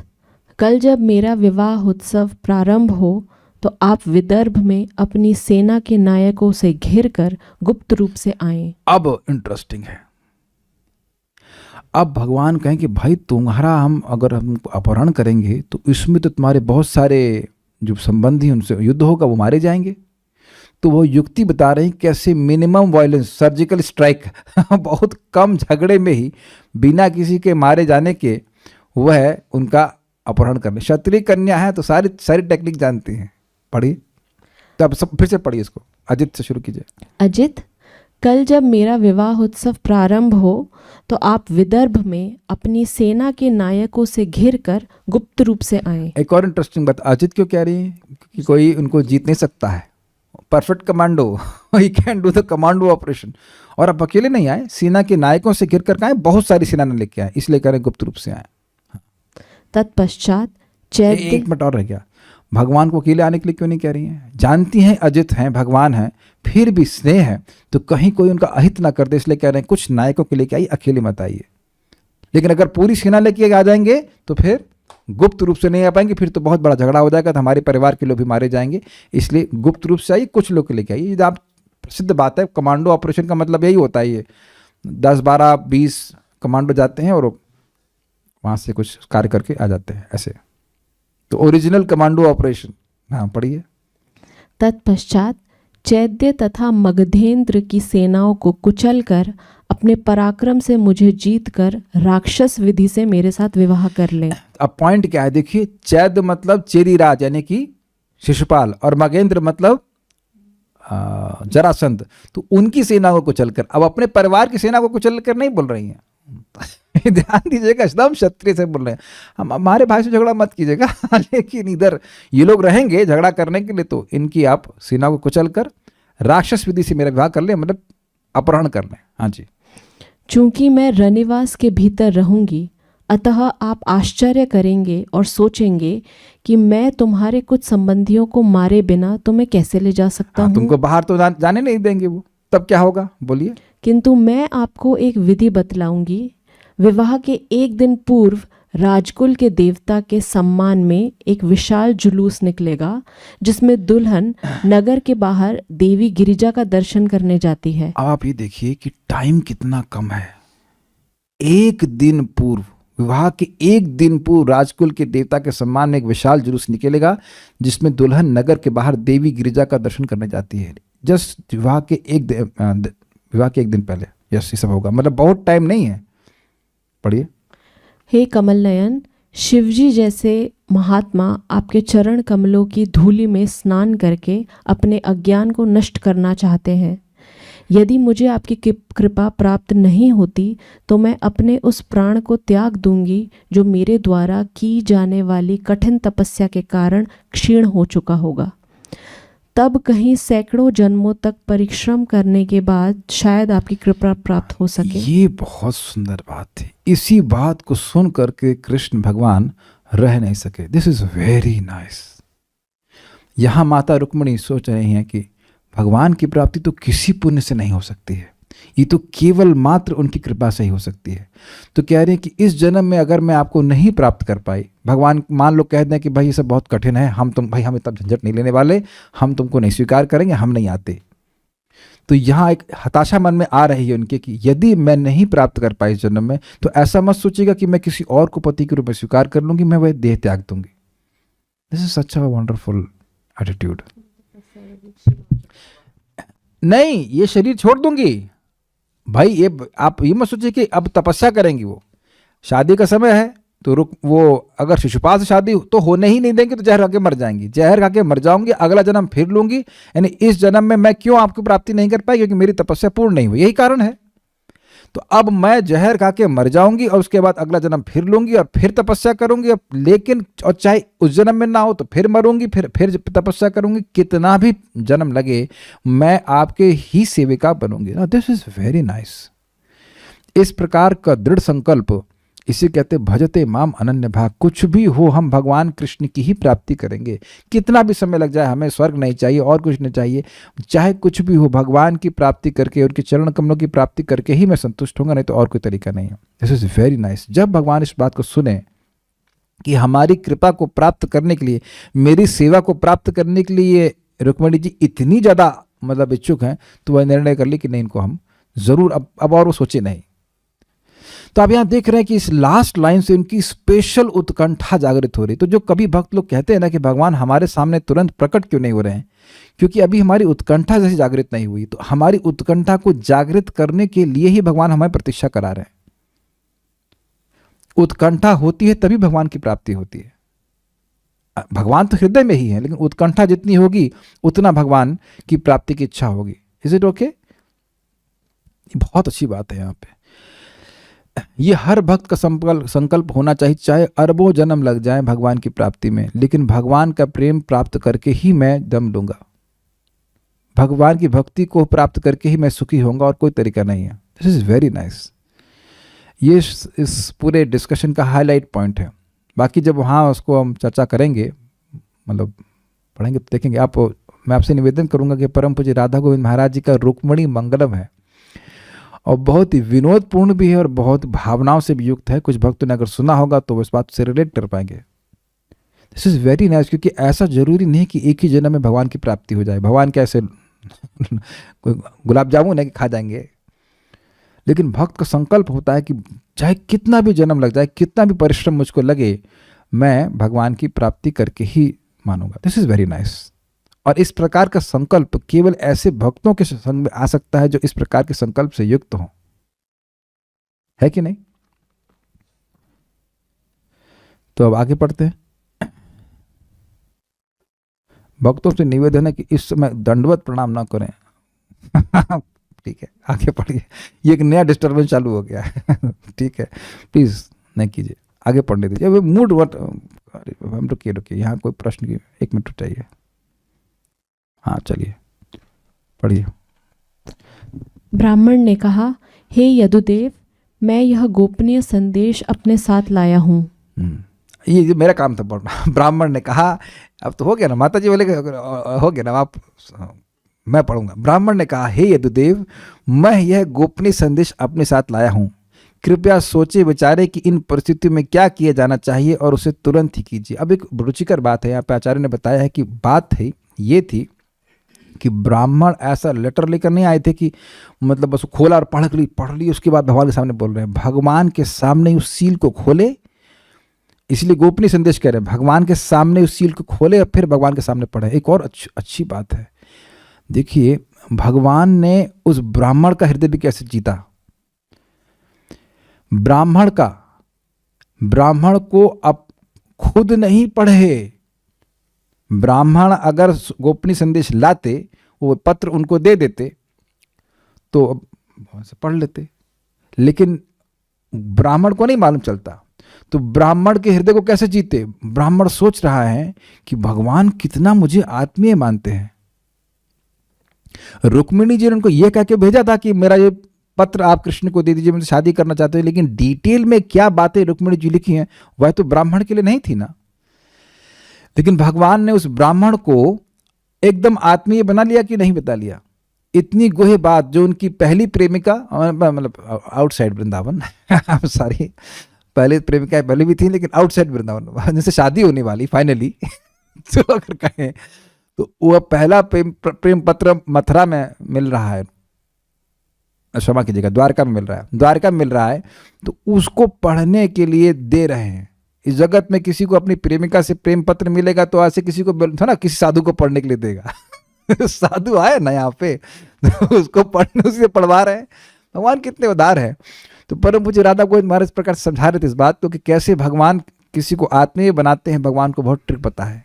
कल जब मेरा विवाह उत्सव प्रारंभ हो तो आप विदर्भ में अपनी सेना के नायकों से घिरकर गुप्त रूप से आएं। अब इंटरेस्टिंग है। अब भगवान कहें कि भाई तुम्हारा अगर हम अपहरण करेंगे तो इसमें तो तुम्हारे बहुत सारे जो संबंधी उनसे युद्ध होगा, वो मारे जाएंगे। तो वो युक्ति बता रहे हैं कैसे मिनिमम वायलेंस, सर्जिकल स्ट्राइक बहुत कम झगड़े में ही बिना किसी के मारे जाने के वह उनका अपहरण करने। क्षत्रिय कन्या है तो सारी टेक्निक जानती हैं। पढ़िए, तो अब सब फिर से पढ़िए इसको, अजित से शुरू कीजिए। अजित, कल जब मेरा विवाह उत्सव प्रारंभ हो तो आप विदर्भ में अपनी सेना के नायकों से घिरकर गुप्त रूप से आएं। एक और इंटरेस्टिंग बात, अजित क्यों कह रही है कि कोई उनको जीत नहीं सकता है, perfect commando, he can do the commando operation. और अब अकेले नहीं आए, सेना के नायकों से घिर कर आए, बहुत सारी सेना ने लेके आए, इसलिए कह रहे गुप्त रूप से आए। तत्पश्चात एक मिनट और रह गया, भगवान को अकेले आने के लिए क्यों नहीं कह रही हैं? जानती हैं अजित हैं, भगवान हैं, फिर भी स्नेह है तो कहीं कोई उनका अहित ना कर दे, इसलिए कह रहे हैं कुछ नायकों के लेके आइए, अकेले मत आइए। लेकिन अगर पूरी सेना लेके आ जाएंगे तो फिर गुप्त रूप से नहीं आ पाएंगे, फिर तो बहुत बड़ा झगड़ा हो जाएगा, तो हमारे परिवार के लोग भी मारे जाएंगे। इसलिए गुप्त रूप से आइए, कुछ लोग के लेके आइए। ये आप प्रसिद्ध बात है, कमांडो ऑपरेशन का मतलब यही होता है। ये 10, 12, 20 कमांडो जाते हैं और वहाँ से कुछ कार्य करके आ जाते हैं, ऐसे। तो ओरिजिनल कमांडो ऑपरेशन। हाँ पढ़िए। तत्पश्चात चैद्य तथा मगधेंद्र की सेनाओं को कुचलकर अपने पराक्रम से मुझे जीतकर राक्षस विधि से मेरे साथ विवाह कर लें। अब पॉइंट क्या है देखिए, चैद्य मतलब चेरीराज यानी कि शिशुपाल, और मगेंद्र मतलब जरासंध। तो उनकी सेना को कुचलकर, अब अपने परिवार की सेना को कुचलकर नहीं बोल रही हैं। ध्यान दीजिएगा, एकदम क्षत्रिय से बोल रहे हैं, हम हमारे भाई से झगड़ा मत कीजिएगा। लेकिन इधर ये लोग रहेंगे झगड़ा करने के लिए, तो इनकी आप सेना को कुचलकर राक्षस विधि से मेरा विवाह कर ले, मतलब अपहरण कर लें। हाँ जी। चूंकि मैं रनिवास के भीतर रहूंगी, अतः आप आश्चर्य करेंगे और सोचेंगे कि मैं तुम्हारे कुछ संबंधियों को मारे बिना तुम्हें कैसे ले जा सकता हूँ। तुमको बाहर तो जाने नहीं देंगे वो, तब क्या होगा बोलिए। किंतु मैं आपको एक विधि बतलाऊंगी। विवाह के एक दिन पूर्व राजकुल के देवता के सम्मान में एक विशाल जुलूस निकलेगा, जिसमें दुल्हन नगर के बाहर देवी गिरिजा का दर्शन करने जाती है। आप ये देखिए कि टाइम कितना कम है। एक दिन पूर्व, विवाह के एक दिन पूर्व राजकुल के देवता के सम्मान में एक विशाल जुलूस निकलेगा, जिसमें दुल्हन नगर के बाहर देवी गिरिजा का दर्शन करने जाती है। जस्ट विवाह के एक दिन पहले यस ये सब होगा, मतलब बहुत टाइम नहीं है। पढ़िए। हे कमल नयन, शिवजी जैसे महात्मा आपके चरण कमलों की धूलि में स्नान करके अपने अज्ञान को नष्ट करना चाहते हैं। यदि मुझे आपकी कृपा प्राप्त नहीं होती तो मैं अपने उस प्राण को त्याग दूंगी जो मेरे द्वारा की जाने वाली कठिन तपस्या के कारण क्षीण हो चुका होगा। तब कहीं सैकड़ों जन्मों तक परिश्रम करने के बाद शायद आपकी कृपा प्राप्त हो सके। ये बहुत सुंदर बात थी। इसी बात को सुन करके कृष्ण भगवान रह नहीं सके। This is very nice. यहाँ माता रुक्मिणी सोच रही हैं कि भगवान की प्राप्ति तो किसी पुण्य से नहीं हो सकती है, ये तो केवल मात्र उनकी कृपा से ही हो सकती है। तो कह रहे हैं कि इस जन्म में अगर मैं आपको नहीं प्राप्त कर पाई, भगवान मान लो कह दें कि भाई ये सब बहुत कठिन है, हम इतना झंझट नहीं लेने वाले, हम तुमको नहीं स्वीकार करेंगे, हम नहीं आते। तो यहाँ एक हताशा मन में आ रही है उनके कि यदि मैं नहीं प्राप्त कर पाई इस जन्म में, तो ऐसा मत सोचिएगा कि मैं किसी और को पति के रूप में स्वीकार कर लूंगी, मैं वह देह त्याग दूंगी। This is such a wonderful attitude. नहीं, ये शरीर छोड़ दूंगी भाई, ये आप ये मत सोचिए कि अब तपस्या करेंगी। वो शादी का समय है तो वो अगर शिशुपाल से शादी तो होने ही नहीं देंगे तो जहर खा के मर जाएंगी, जहर खा के मर जाऊंगी, अगला जन्म फिर लूंगी। यानी इस जन्म में मैं क्यों आपकी प्राप्ति नहीं कर पाई? क्योंकि मेरी तपस्या पूर्ण नहीं हुई, यही कारण है। तो अब मैं जहर खा के मर जाऊंगी और उसके बाद अगला जन्म फिर लूंगी और फिर तपस्या करूंगी, लेकिन और चाहे उस जन्म में ना हो तो फिर मरूंगी, फिर तपस्या करूंगी, कितना भी जन्म लगे मैं आपके ही सेविका बनूंगी। This is very nice. इस प्रकार का दृढ़ संकल्प, इसे कहते भजते माम अनन्य भाग। कुछ भी हो हम भगवान कृष्ण की ही प्राप्ति करेंगे, कितना भी समय लग जाए, हमें स्वर्ग नहीं चाहिए और कुछ नहीं चाहिए, चाहे कुछ भी हो, भगवान की प्राप्ति करके, उनके चरण कमलों की प्राप्ति करके ही मैं संतुष्ट होऊंगा, नहीं तो और कोई तरीका नहीं है। This is very nice. जब भगवान इस बात को सुने कि हमारी कृपा को प्राप्त करने के लिए, मेरी सेवा को प्राप्त करने के लिए रुक्मिणी जी इतनी ज़्यादा मतलब इच्छुक हैं, तो वह निर्णय कर ली कि नहीं, इनको हम ज़रूर अब और वो सोचे नहीं। तो आप यहाँ देख रहे हैं कि इस लास्ट लाइन से उनकी स्पेशल उत्कंठा जागृत हो रही। तो जो कभी भक्त लोग कहते हैं ना कि भगवान हमारे सामने तुरंत प्रकट क्यों नहीं हो रहे हैं, क्योंकि अभी हमारी उत्कंठा जैसी जागृत नहीं हुई। तो हमारी उत्कंठा को जागृत करने के लिए ही भगवान हमें प्रतीक्षा करा रहे हैं। उत्कंठा होती है तभी भगवान की प्राप्ति होती है। भगवान तो हृदय में ही है, लेकिन उत्कंठा जितनी होगी उतना भगवान की प्राप्ति की इच्छा होगी। Is it okay? बहुत अच्छी बात है यहाँ पे। ये हर भक्त का संकल्प होना चाहिए, चाहे अरबों जन्म लग जाए भगवान की प्राप्ति में, लेकिन भगवान का प्रेम प्राप्त करके ही मैं दम लूंगा, भगवान की भक्ति को प्राप्त करके ही मैं सुखी होऊंगा, और कोई तरीका नहीं है। This is very nice. ये इस पूरे डिस्कशन का हाईलाइट पॉइंट है। बाकी जब वहाँ उसको हम चर्चा करेंगे, मतलब पढ़ेंगे तो देखेंगे। मैं आपसे निवेदन करूंगा कि परम पूज्य राधा गोविंद महाराज जी का रुक्मिणी मंगलम है, और बहुत ही विनोदपूर्ण भी है और बहुत भावनाओं से भी युक्त है। कुछ भक्तों ने अगर सुना होगा तो वो इस बात से रिलेट कर पाएंगे। दिस इज वेरी नाइस, क्योंकि ऐसा जरूरी नहीं कि एक ही जन्म में भगवान की प्राप्ति हो जाए। भगवान कैसे गुलाब जामुन है कि खा जाएंगे, लेकिन भक्त का संकल्प होता है कि चाहे कितना भी जन्म लग जाए, कितना भी परिश्रम मुझको लगे, मैं भगवान की प्राप्ति करके ही मानूंगा। This is very nice. और इस प्रकार का संकल्प केवल ऐसे भक्तों के संग में आ सकता है जो इस प्रकार के संकल्प से युक्त हों, है कि नहीं? तो अब आगे पढ़ते हैं। भक्तों से निवेदन है कि इस समय दंडवत प्रणाम ना करें। ठीक है, आगे पढ़िए। ये एक नया डिस्टर्बेंस चालू हो गया है। ठीक है, प्लीज नहीं कीजिए, आगे पढ़ने दीजिए। मूड वट हम रुकिए, यहाँ कोई प्रश्न की 1 मिनट चाहिए। हाँ चलिए पढ़िए। ब्राह्मण ने कहा, हे यदुदेव, मैं यह गोपनीय संदेश अपने साथ लाया हूँ। ये मेरा काम था पढ़ना। ब्राह्मण ने कहा, अब तो हो गया ना, माता जी बोले हो गया ना, आप मैं पढ़ूंगा। ब्राह्मण ने कहा, हे यदुदेव, मैं यह गोपनीय संदेश अपने साथ लाया हूँ। कृपया सोचे विचारे कि इन परिस्थितियों में क्या किया जाना चाहिए और उसे तुरंत ही कीजिए। अब एक रुचिकर बात है यहाँ पे, आचार्य ने बताया है कि बात है ये थी कि ब्राह्मण ऐसा लेटर लेकर नहीं आए थे कि मतलब बस खोला और पढ़ ली उसके बाद भगवान के सामने बोल रहे हैं। भगवान के सामने उस सील को खोले, इसलिए गोपनीय संदेश कह रहे हैं। भगवान के सामने उस सील को खोले और फिर भगवान के सामने पढ़े। एक और अच्छी बात है, देखिए भगवान ने उस ब्राह्मण का हृदय भी कैसे जीता। ब्राह्मण को अब खुद नहीं पढ़े, ब्राह्मण अगर गोपनीय संदेश लाते, वो पत्र उनको दे देते तो पढ़ लेते, लेकिन ब्राह्मण को नहीं मालूम चलता। तो ब्राह्मण के हृदय को कैसे जीते? ब्राह्मण सोच रहा है कि भगवान कितना मुझे आत्मीय मानते हैं। रुक्मिणी जी ने उनको यह कह के भेजा था कि मेरा ये पत्र आप कृष्ण को दे दीजिए, मुझे शादी करना चाहते हो, लेकिन डिटेल में क्या बातें रुक्मिणी जी लिखी हैं वह तो ब्राह्मण के लिए नहीं थी ना। लेकिन भगवान ने उस ब्राह्मण को एकदम आत्मीय बना लिया कि नहीं बता लिया? इतनी गोहे बात जो उनकी पहली प्रेमिका, मतलब आउटसाइड वृंदावन सॉरी, पहले प्रेमिका पहले भी थी लेकिन आउटसाइड वृंदावन, जिनसे शादी होने वाली फाइनली तो अगर कहें तो वह पहला प्रेम पत्र मथुरा में मिल रहा है, क्षमा कीजिएगा, द्वारका में मिल रहा है, द्वारका में मिल रहा है, तो उसको पढ़ने के लिए दे रहे हैं। इस जगत में किसी को अपनी प्रेमिका से प्रेम पत्र मिलेगा तो ऐसे किसी को था ना, किसी साधु को पढ़ने के लिए देगा साधु आए ना यहाँ पे तो उसको पढ़ने, उसे पढ़वा रहे हैं। भगवान कितने उदार है। तो परम पूज्य राधा गोविंद महाराज इस प्रकार समझा रहे थे इस बात को कि कैसे भगवान किसी को आत्मीय बनाते हैं। भगवान को बहुत ट्रिक पता है।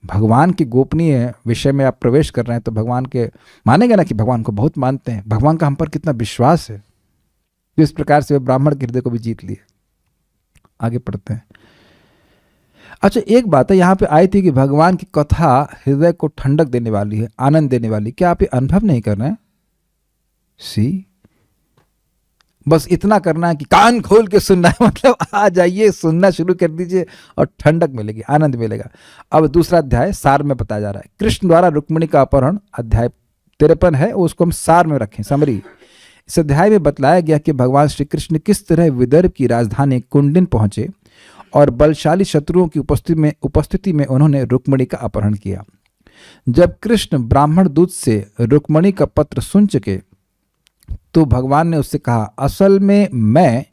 भगवान की गोपनीय विषय में आप प्रवेश कर रहे हैं तो भगवान के मानेंगे ना कि भगवान को बहुत मानते हैं, भगवान का हम पर कितना विश्वास है। तो इस प्रकार से वे ब्राह्मण के हृदय को भी जीत लिए। आगे पढ़ते हैं। अच्छा, एक बात है, यहाँ पे आई थी कि भगवान की कथा हृदय को ठंडक देने वाली है, आनंद देने वाली। क्या आप ये अनुभव नहीं कर रहे हैं? सी बस इतना करना है कि कान खोल के सुनना है, मतलब आ जाइए, सुनना शुरू कर दीजिए और ठंडक मिलेगी, आनंद मिलेगा। अब दूसरा अध्याय सार में बताया जा रहा है। कृष्ण द्वारा रुक्मिणी का अपहरण, अध्याय 53 है, उसको हम सार में रखें, समरी। इस अध्याय में बतलाया गया कि भगवान श्री कृष्ण किस तरह विदर्भ की राजधानी कुंडिन पहुंचे और बलशाली शत्रुओं की उपस्थिति में उन्होंने रुक्मिणी का अपहरण किया। जब कृष्ण ब्राह्मण दूत से रुक्मिणी का पत्र सुन चुके तो भगवान ने उससे कहा, असल में मैं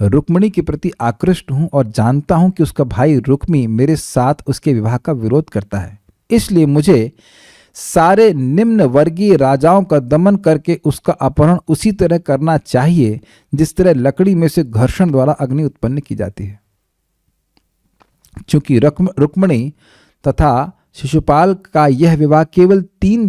रुक्मिणी के प्रति आकृष्ट हूं और जानता हूं कि उसका भाई रुक्मी मेरे साथ उसके विवाह का विरोध करता है। इसलिए मुझे सारे निम्न वर्गीय राजाओं का दमन करके उसका अपहरण उसी तरह करना चाहिए जिस तरह लकड़ी में से घर्षण द्वारा अग्नि उत्पन्न की जाती है। चूंकि रुक्मिणी तथा शिशुपाल का यह विवाह केवल 3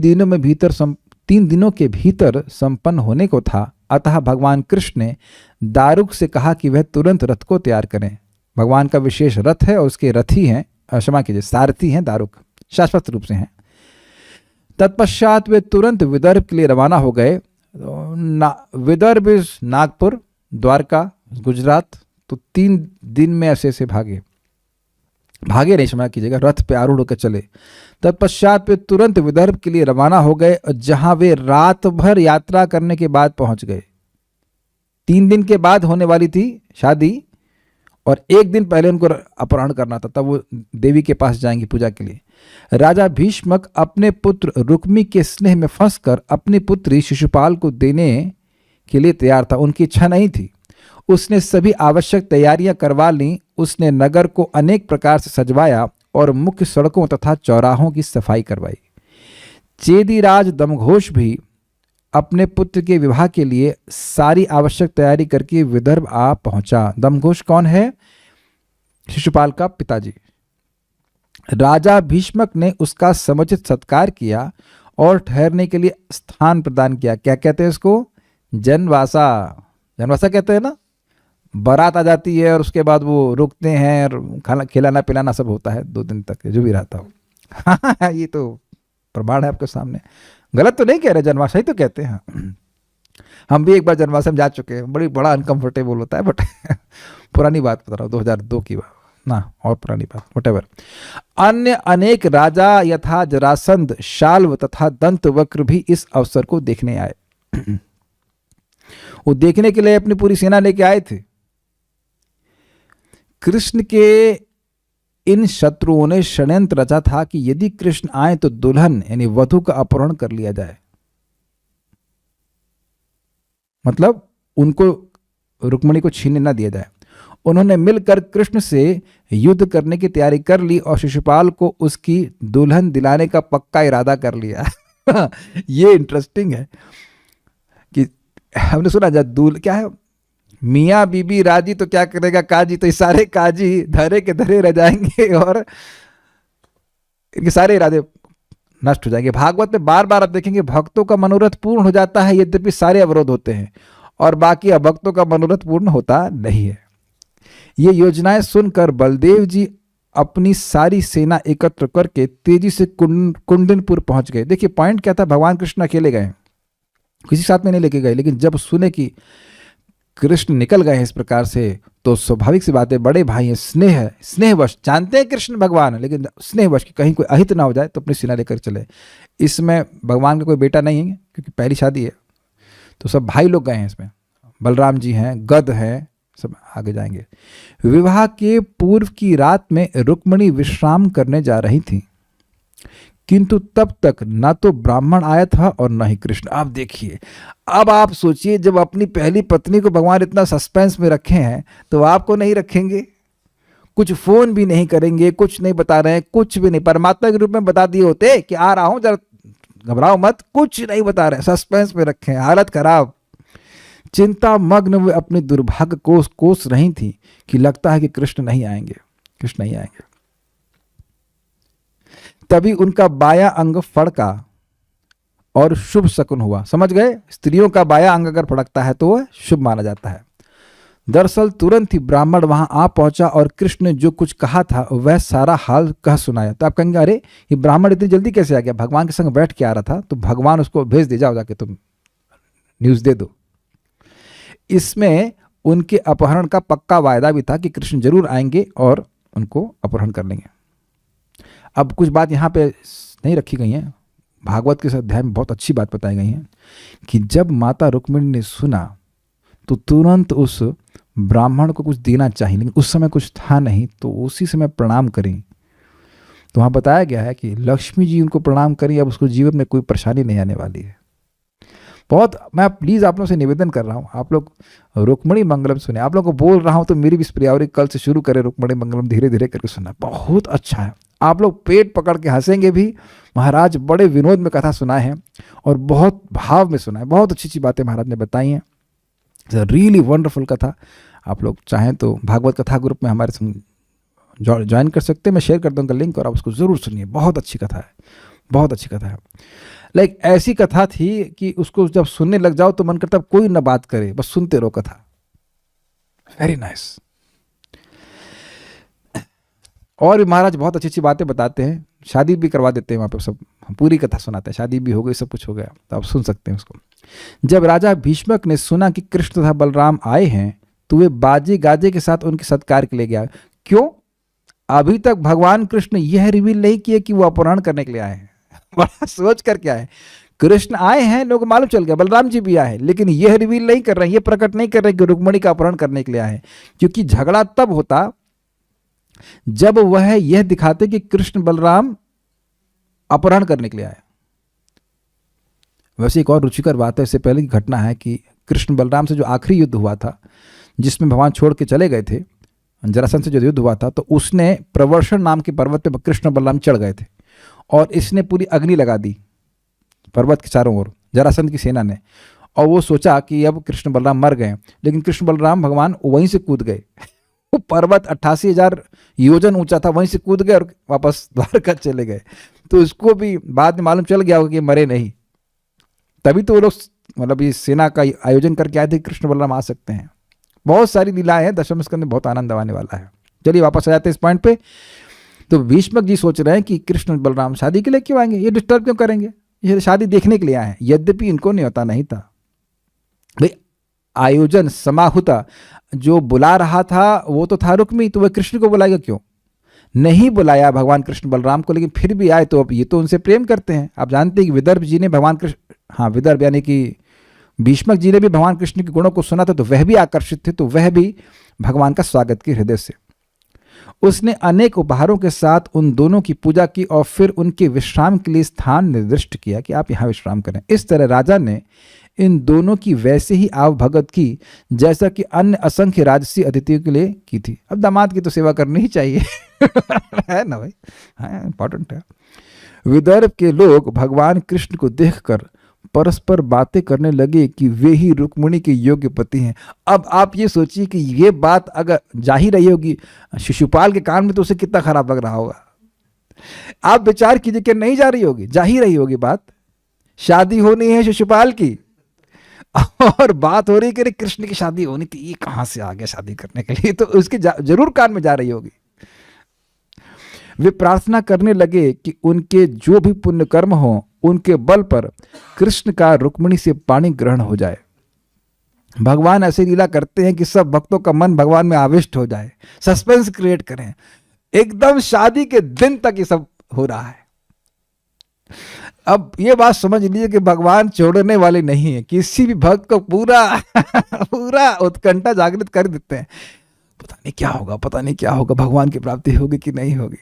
दिनों के भीतर संपन्न होने को था, अतः भगवान कृष्ण ने दारुक से कहा कि वह तुरंत रथ को तैयार करें। भगवान का विशेष रथ है और उसके रथी हैं, क्षमा कीजिए, सारथी हैं दारुक, शाश्वत रूप से हैं। तत्पश्चात वे तुरंत विदर्भ के लिए रवाना हो गए। विदर्भ नागपुर, द्वारका, गुजरात, तो 3 दिन में ऐसे भागे नहीं, क्षमा कीजिएगा, रथ पे आरूढ़ होकर चले। तत्पश्चात वे तुरंत विदर्भ के लिए रवाना हो गए, जहां वे रात भर यात्रा करने के बाद पहुंच गए। 3 दिन के बाद होने वाली थी शादी और 1 दिन पहले उनको अपहरण करना था, तब वो देवी के पास जाएंगी पूजा के लिए। राजा भीष्मक अपने पुत्र रुक्मी के स्नेह में फंसकर अपनी पुत्री शिशुपाल को देने के लिए तैयार था। उनकी इच्छा नहीं थी। उसने सभी आवश्यक तैयारियां करवा लीं। उसने नगर को अनेक प्रकार से सजवाया और मुख्य सड़कों तथा चौराहों की सफाई करवाई। चेदीराज दमघोष भी अपने पुत्र के विवाह के लिए सारी आवश्यक तैयारी करके विदर्भ आ पहुंचा। दमघोष कौन है? शिशुपाल का पिताजी। राजा भीष्मक ने उसका समुचित सत्कार किया और ठहरने के लिए स्थान प्रदान किया। क्या कहते हैं इसको? जनवासा। जनवासा कहते हैं ना। बारात आ जाती है और उसके बाद वो रुकते हैं और खाना खिलाना पिलाना सब होता है 2 दिन तक, जो भी रहता हो। ये तो प्रमाण है आपके सामने, गलत तो नहीं कह रहे, जनवासा ही तो कहते हैं। हम भी एक बार जनवासा में जा चुके हैं, बड़ा अनकंफर्टेबल होता है, बट पुरानी बात बता रहा हूँ, 2002 की बात ना, और पुरानी बात, व्हाटएवर। अन्य अनेक राजा यथा जरासंध, शाल्व तथा दंतवक्र भी इस अवसर को देखने आए। वो देखने के लिए अपनी पूरी सेना लेके आए थे। कृष्ण के इन शत्रुओं ने षड्यंत्र रचा था कि यदि कृष्ण आए तो दुल्हन यानी वधू का अपहरण कर लिया जाए। मतलब उनको, रुक्मिणी को छीनने न दिया जाए। उन्होंने मिलकर कृष्ण से युद्ध करने की तैयारी कर ली और शिशुपाल को उसकी दुल्हन दिलाने का पक्का इरादा कर लिया। ये इंटरेस्टिंग है कि हमने सुना जब क्या है, मियाँ बीबी राजी तो क्या करेगा काजी, तो ये सारे काजी धरे के धरे रह जाएंगे और इनके सारे इरादे नष्ट हो जाएंगे। भागवत में बार बार आप देखेंगे भक्तों का मनोरथ पूर्ण हो जाता है, यद्यपि सारे अवरोध होते हैं, और बाकी अभक्तों का मनोरथ पूर्ण होता नहीं है। ये योजनाएं सुनकर बलदेव जी अपनी सारी सेना एकत्र करके तेजी से कुंडनपुर पहुंच गए। देखिए पॉइंट क्या था, भगवान कृष्ण अकेले गए, किसी साथ में नहीं लेके गए, लेकिन जब सुने कि कृष्ण निकल गए हैं इस प्रकार से, तो स्वाभाविक सी बात है, बड़े भाई हैं, स्नेह है, स्नेहवश जानते हैं कृष्ण भगवान है, लेकिन स्नेहवश कि कहीं कोई अहित ना हो जाए तो अपनी सेना लेकर चले। इसमें भगवान का कोई बेटा नहीं है क्योंकि पहली शादी है, तो सब भाई लोग गए हैं इसमें। बलराम जी हैं, गद हैं, सब आगे जाएंगे। विवाह के पूर्व की रात में रुक्मिणी विश्राम करने जा रही थी, किंतु तब तक ना तो ब्राह्मण आया था और ना ही कृष्ण। अब देखिए, अब आप सोचिए, जब अपनी पहली पत्नी को भगवान इतना सस्पेंस में रखे हैं तो आपको नहीं रखेंगे? कुछ फोन भी नहीं करेंगे, कुछ नहीं बता रहे हैं, कुछ भी नहीं, परमात्मा के रूप में बता दिए होते कि आ रहा हूं, जरा घबराओ मत, कुछ नहीं बता रहे, सस्पेंस में रखे हैं, हालत खराब। चिंता मग्न वे अपने दुर्भाग्य को कोस रही थी कि लगता है कि कृष्ण नहीं आएंगे, कृष्ण नहीं आएंगे। तभी उनका बाया अंग फड़का और शुभ शकुन हुआ। समझ गए? स्त्रियों का बाया अंग अगर फड़कता है तो वह शुभ माना जाता है। दरअसल तुरंत ही ब्राह्मण वहां आ पहुंचा और कृष्ण ने जो कुछ कहा था वह सारा हाल कह सुनाया। तो आप कहेंगे, अरे ये ब्राह्मण इतनी जल्दी कैसे आ गया? भगवान के संग बैठ के आ रहा था, तो भगवान उसको भेज दे, जाओ जाके तुम न्यूज दे दो। इसमें उनके अपहरण का पक्का वायदा भी था कि कृष्ण जरूर आएंगे और उनको अपहरण कर लेंगे। अब कुछ बात यहाँ पे नहीं रखी गई है, भागवत के अध्याय में बहुत अच्छी बात बताई गई है कि जब माता रुक्मिणी ने सुना तो तुरंत उस ब्राह्मण को कुछ देना चाहिए, लेकिन उस समय कुछ था नहीं, तो उसी समय प्रणाम करें। तो वहाँ बताया गया है कि लक्ष्मी जी उनको प्रणाम करें, अब उसको जीवन में कोई परेशानी नहीं आने वाली है। बहुत, मैं प्लीज़ आप लोगों से निवेदन कर रहा हूँ, आप लोग रुक्मिणी मंगलम सुने। आप लोगों को बोल रहा हूँ तो मेरी भी प्रियावरी कल से शुरू करें, रुक्मिणी मंगलम धीरे धीरे करके सुनना, बहुत अच्छा है। आप लोग पेट पकड़ के हंसेंगे भी। महाराज बड़े विनोद में कथा सुनाए हैं और बहुत भाव में सुना है, बहुत अच्छी अच्छी बातें महाराज ने बताई हैं। रियली वंडरफुल कथा। आप लोग चाहें तो भागवत कथा ग्रुप में हमारे संग ज्वाइन कर सकते हैं, मैं शेयर कर दूंगा लिंक, और आप उसको ज़रूर सुनिए, बहुत अच्छी कथा है, बहुत अच्छी कथा है। लाइक ऐसी कथा थी कि उसको जब सुनने लग जाओ तो मन करता कोई ना बात करे, बस सुनते रहो कथा। Very nice. और भी महाराज बहुत अच्छी अच्छी बातें बताते हैं, शादी भी करवा देते हैं वहाँ पे, सब पूरी कथा सुनाते हैं, शादी भी हो गई, सब कुछ हो गया, तो आप सुन सकते हैं उसको। जब राजा भीष्मक ने सुना कि कृष्ण तथा बलराम आए हैं तो वे बाजे गाजे के साथ उनके सत्कार के लिए गया। क्यों? अभी तक भगवान कृष्ण यह रिवील नहीं किए कि वो अपहरण करने के लिए आए हैं। बड़ा सोच कर क्या है, कृष्ण आए हैं, लोग मालूम चल गया, बलराम जी भी आए हैं, लेकिन यह रिवील नहीं कर रहे हैं, ये प्रकट नहीं कर रहे कि रुक्मिणी का अपहरण करने के लिए आए हैं। क्योंकि झगड़ा तब होता जब वह यह दिखाते कि कृष्ण बलराम अपहरण करने के लिए आए। वैसे एक और रुचिकर बात है, इससे पहले की घटना है कि कृष्ण बलराम से जो आखिरी युद्ध हुआ था, जिसमें भगवान छोड़ के चले गए थे, जरासंध से जो युद्ध हुआ था, तो उसने प्रवर्षण नाम के पर्वत पे कृष्ण बलराम चढ़ गए थे और इसने पूरी अग्नि लगा दी पर्वत के चारों ओर, जरासंध की सेना ने। और वो सोचा कि अब कृष्ण बलराम मर गए, लेकिन कृष्ण बलराम भगवान वहीं से कूद गए। वो पर्वत 88,000 योजन ऊंचा था, वहीं से कूद गए और वापस द्वारका चले गए। तो उसको भी बाद में मालूम चल गया होगा कि मरे नहीं, तभी तो वो लोग मतलब ये सेना का आयोजन करके आए थे, कृष्ण बलराम आ सकते हैं। बहुत सारी लीलाएं हैं, दशम स्कंद में बहुत आनंद आने वाला है। चलिए वापस आ जाते हैं इस पॉइंट पे। तो भीष्मक जी सोच रहे हैं कि कृष्ण बलराम शादी के लिए क्यों आएंगे, ये डिस्टर्ब क्यों करेंगे, ये शादी देखने के लिए आए हैं। यद्यपि इनको न्योता नहीं था भाई, आयोजन समाहुता जो बुला रहा था वो तो था रुक्मी, तो वह कृष्ण को बुलाएगा क्यों? नहीं बुलाया भगवान कृष्ण बलराम को, लेकिन फिर भी आए, तो अब ये तो उनसे प्रेम करते हैं। आप जानते हैं कि विदर्भ जी ने भगवान कृष्ण, हाँ विदर्भ यानी कि भीष्मक जी ने भी भगवान कृष्ण के गुणों को सुना था, तो वह भी आकर्षित थे, तो वह भी भगवान का स्वागत की हृदय से। उसने अनेक उपहारों के साथ उन दोनों की पूजा की और फिर उनके विश्राम के लिए स्थान निर्दिष्ट किया कि आप यहाँ विश्राम करें। इस तरह राजा ने इन दोनों की वैसे ही आवभगत की जैसा कि अन्य असंख्य राजसी अतिथियों के लिए की थी। अब दामाद की तो सेवा करनी ही चाहिए है ना भाई, हाँ इंपॉर्टेंट है। विदर्भ के लोग भगवान कृष्ण को देखकर परस्पर बातें करने लगे कि वे ही रुक्मिणी के योग्य पति हैं। अब आप ये सोचिए कि ये बात अगर जा ही रही होगी शिशुपाल के कान में, तो उसे कितना खराब लग रहा होगा। आप विचार कीजिए कि नहीं जा रही होगी, जा ही रही होगी बात। शादी होनी है शिशुपाल की और बात हो रही कि कृष्ण की शादी होनी थी, ये कहां से आ गया शादी करने के लिए, तो उसके जरूर कान में जा रही होगी। वे प्रार्थना करने लगे कि उनके जो भी पुण्य कर्म हो उनके बल पर कृष्ण का रुक्मिणी से पाणी ग्रहण हो जाए। भगवान ऐसे लीला करते हैं कि सब भक्तों का मन भगवान में आविष्ट हो जाए, सस्पेंस क्रिएट करें। एकदम शादी के दिन तक ये सब हो रहा है। अब ये बात समझ लीजिए कि भगवान छोड़ने वाले नहीं है, किसी भी भक्त को पूरा पूरा उत्कंठा जागृत कर देते हैं। पता नहीं क्या होगा, पता नहीं क्या होगा, भगवान की प्राप्ति होगी कि नहीं होगी।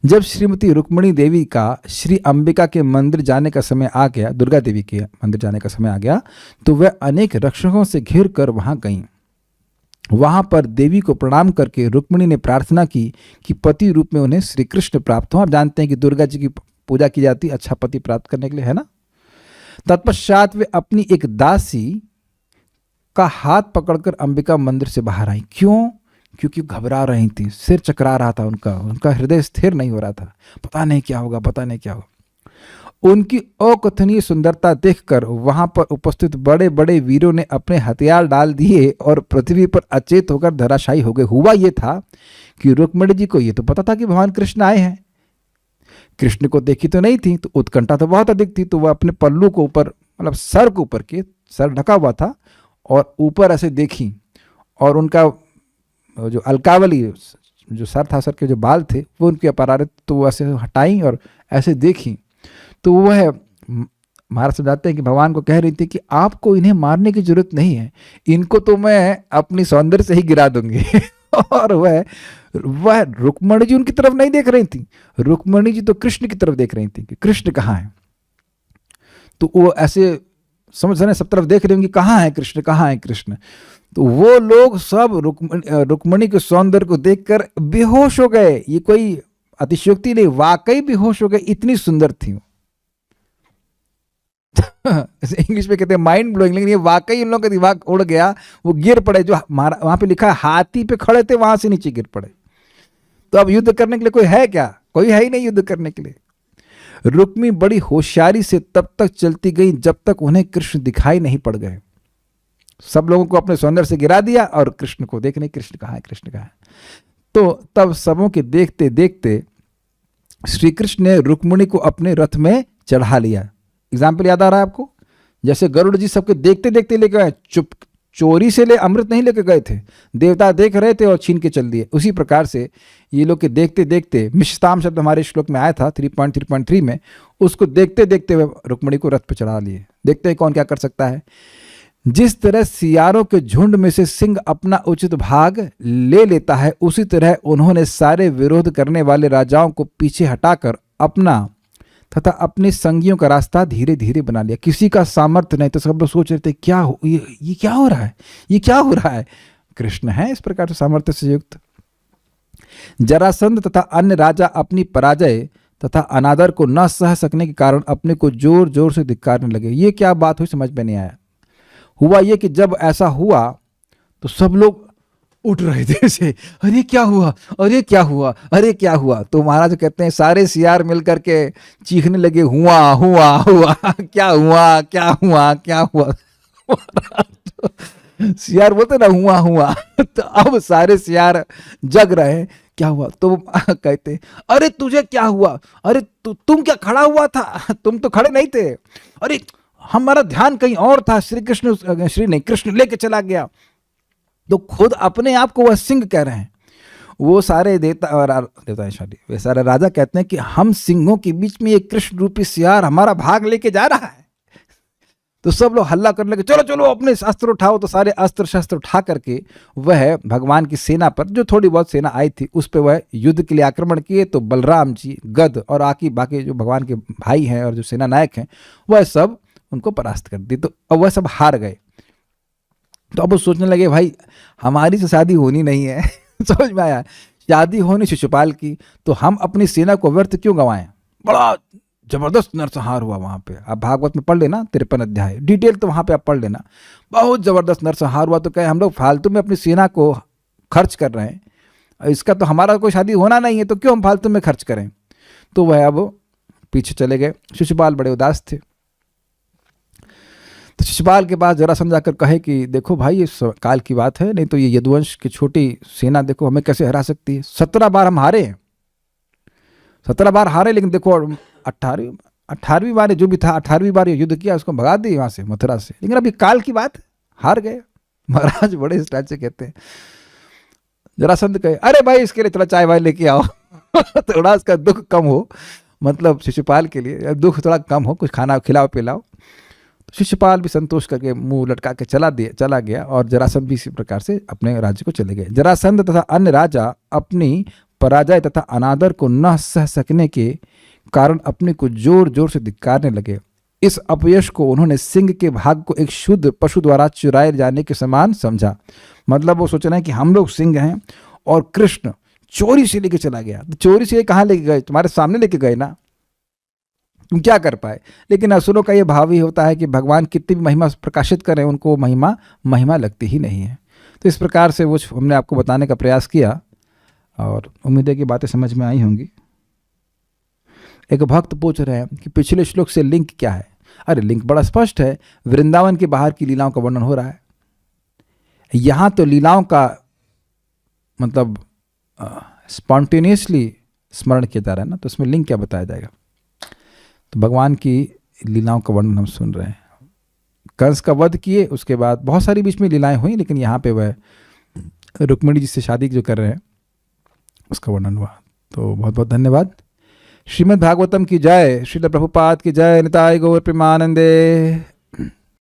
जब श्रीमती रुक्मिणी देवी का श्री अंबिका के मंदिर जाने का समय आ गया, दुर्गा देवी के मंदिर जाने का समय आ गया, तो वह अनेक रक्षकों से घिर कर वहां गईं। वहां पर देवी को प्रणाम करके रुक्मिणी ने प्रार्थना की कि पति रूप में उन्हें श्री कृष्ण प्राप्त हो। आप जानते हैं कि दुर्गा जी की पूजा की जाती है अच्छा पति प्राप्त करने के लिए, है ना। तत्पश्चात वे अपनी एक दासी का हाथ पकड़कर अंबिका मंदिर से बाहर आई। क्यों? क्योंकि घबरा रही थी, सिर चकरा रहा था उनका हृदय स्थिर नहीं हो रहा था। पता नहीं क्या होगा, पता नहीं क्या होगा। उनकी अकथनीय सुंदरता देखकर वहां पर उपस्थित बड़े बड़े वीरों ने अपने हथियार डाल दिए और पृथ्वी पर अचेत होकर धराशायी हो गए। हुआ ये था कि रुक्मिणी जी को ये तो पता था कि भगवान कृष्ण आए हैं, कृष्ण को देखी तो नहीं थी, तो उत्कंठा तो बहुत अधिक थी। तो वह अपने पल्लू को ऊपर, मतलब सर को ऊपर के, सर ढका हुआ था और ऊपर ऐसे देखी, और उनका जो अलकावली, जो सर था, सर के जो बाल थे वो उनकी अपरारित, तो वो ऐसे हटाई और ऐसे देखी। तो वह महाराज समझाते हैं कि भगवान को कह रही थी कि आपको इन्हें मारने की जरूरत नहीं है, इनको तो मैं अपनी सौंदर्य से ही गिरा दूंगी। और वह रुक्मिणी जी उनकी तरफ नहीं देख रही थी, रुक्मिणी जी तो कृष्ण की तरफ देख रही थी कि कृष्ण कहाँ है। तो वो ऐसे समझ रहे, सब तरफ देख रहे होंगे कहाँ है कृष्ण, कहाँ है कृष्ण। तो वो लोग सब रुक्मिणी के सौंदर्य को देखकर बेहोश हो गए। ये कोई अतिशयोक्ति नहीं, वाकई बेहोश हो गए, इतनी सुंदर थी वो। इंग्लिश में कहते हैं माइंड ब्लोइंग, लेकिन ये वाकई उन लोगों का दिमाग उड़ गया। वो गिर पड़े, जो वहां पे लिखा है हाथी पे खड़े थे वहां से नीचे गिर पड़े। तो अब युद्ध करने के लिए कोई है क्या? कोई है ही नहीं युद्ध करने के लिए। रुक्मी बड़ी होशियारी से तब तक चलती गई जब तक उन्हें कृष्ण दिखाई नहीं पड़ गए। सब लोगों को अपने सौंदर्य से गिरा दिया और कृष्ण को देख नहीं, कृष्ण कहाँ है, कृष्ण कहाँ है। तो तब सबों के देखते देखते श्री कृष्ण ने रुक्मिणी को अपने रथ में चढ़ा लिया। एग्जाम्पल याद आ रहा है आपको? जैसे गरुड़ जी सबके देखते देखते लेके गए, चुप चोरी से ले अमृत नहीं लेके गए थे, देवता देख रहे थे और छीन के चल दिए। उसी प्रकार से ये लोग के देखते देखते, मिष्टाम शब्द हमारे श्लोक में आया था 3.3.3 में, उसको देखते देखते वे रुक्मिणी को रथ पर चढ़ा लिए। देखते हैं कौन क्या कर सकता है। जिस तरह सियारों के झुंड में से सिंह अपना उचित भाग ले लेता है, उसी तरह उन्होंने सारे विरोध करने वाले राजाओं को पीछे हटाकर अपना तथा अपने संगियों का रास्ता धीरे धीरे बना लिया। किसी का सामर्थ्य नहीं, तो सब लोग सोच रहे थे क्या हो, ये क्या हो रहा है, ये क्या हो रहा है। कृष्ण है इस प्रकार से सामर्थ्य से युक्त। जरासंध तथा अन्य राजा अपनी पराजय तथा अनादर को न सह सकने के कारण अपने को जोर जोर से धिक्कारने लगे। ये क्या बात हुई समझ में नहीं आया। हुआ ये कि जब ऐसा हुआ तो सब लोग उठ रहे थे ऐसे, अरे क्या हुआ, अरे क्या हुआ, अरे क्या हुआ। तो महाराज कहते हैं सारे सियार मिल करके चीखने लगे, हुआ हुआ हुआ, क्या हुआ, क्या हुआ, क्या हुआ। सियार बोलते ना हुआ हुआ। तो अब सारे सियार जग रहे हैं, क्या हुआ। तो कहते अरे तुझे क्या हुआ, अरे तुम क्या खड़ा हुआ था, तुम तो खड़े नहीं थे, अरे हमारा ध्यान कहीं और था, कृष्ण लेके चला गया। तो खुद अपने आप को वह सिंह कह रहे हैं। वो सारे वे सारे राजा कहते हैं कि हम सिंहों के बीच में एक कृष्ण रूपी सियार हमारा भाग लेके जा रहा है। तो सब लोग हल्ला करने लगे, चलो चलो अपने अस्त्र उठाओ। तो सारे अस्त्र शस्त्र उठा करके वह भगवान की सेना पर, जो थोड़ी बहुत सेना आई थी, उस पर वह युद्ध के लिए आक्रमण किए। तो बलराम जी, गद और बाकी जो भगवान के भाई हैं और जो सेना नायक हैं, वह सब उनको परास्त कर दी। तो अब वह सब हार गए। तो अब वो सोचने लगे भाई हमारी तो शादी होनी नहीं है। समझ में आया, शादी होनी शिशुपाल की, तो हम अपनी सेना को व्यर्थ क्यों गंवाएं। बड़ा जबरदस्त नरसंहार हुआ वहां पे। आप भागवत में पढ़ लेना 53 अध्याय, डिटेल तो वहां पे आप पढ़ लेना। बहुत जबरदस्त नरसंहार हुआ। तो कहे हम लोग फालतू में अपनी सेना को खर्च कर रहे हैं, इसका तो हमारा कोई शादी होना नहीं है, तो क्यों हम फालतू में खर्च करें। तो वह अब पीछे चले गए। शिशुपाल बड़े उदास थे। तो शिशुपाल के पास जरासंध जाकर कहे कि देखो भाई ये काल की बात है, नहीं तो ये यदुवंश की छोटी सेना देखो हमें कैसे हरा सकती है। 17 बार हम हारे हैं, 17 बार हारे, लेकिन देखो 18वीं बार जो भी था, 18वीं बार ये युद्ध किया, उसको भगा दिए वहां से, मथुरा से। लेकिन अब ये काल की बात, हार गए। महाराज बड़े स्टाइल से कहते हैं। जरासंध कहे अरे भाई इसके लिए थोड़ा चाय वाय लेके आओ थोड़ा उसका दुख कम हो, मतलब शिशुपाल के लिए दुख थोड़ा कम हो, कुछ खाना खिलाओ पिलाओ। तो शिशुपाल भी संतोष करके मुंह लटका के चला गया और जरासंध भी इसी प्रकार से अपने राज्य को चले गए। जरासंध तथा अन्य राजा अपनी पराजय तथा अनादर को न सह सकने के कारण अपने को जोर जोर से धिक्कारने लगे। इस अपयश को उन्होंने सिंह के भाग को एक शुद्ध पशु द्वारा चुराए जाने के समान समझा। मतलब वो सोच रहे हैं कि हम लोग सिंह हैं और कृष्ण चोरी से लेके चला गया। तो चोरी से कहाँ लेके गए? तुम्हारे सामने लेके गए ना, तुम क्या कर पाए? लेकिन असुरों का ये भाव ही होता है कि भगवान कितनी भी महिमा प्रकाशित करें उनको महिमा लगती ही नहीं है। तो इस प्रकार से वो हमने आपको बताने का प्रयास किया और उम्मीद है कि बातें समझ में आई होंगी। एक भक्त पूछ रहे हैं कि पिछले श्लोक से लिंक क्या है? अरे लिंक बड़ा स्पष्ट है, वृंदावन के बाहर की लीलाओं का वर्णन हो रहा है। यहाँ तो लीलाओं का मतलब स्पॉन्टेनियसली स्मरण किया जा रहा है ना, तो उसमें लिंक क्या बताया जाएगा? तो भगवान की लीलाओं का वर्णन हम सुन रहे हैं। कंस का वध किए, उसके बाद बहुत सारी बीच में लीलाएं हुई, लेकिन यहाँ पे वह रुक्मिणी जी से शादी जो कर रहे हैं उसका वर्णन हुआ। तो बहुत बहुत धन्यवाद। श्रीमद् भागवतम की जय, श्रील प्रभुपाद की जय, निताय गौर प्रेमानंदे।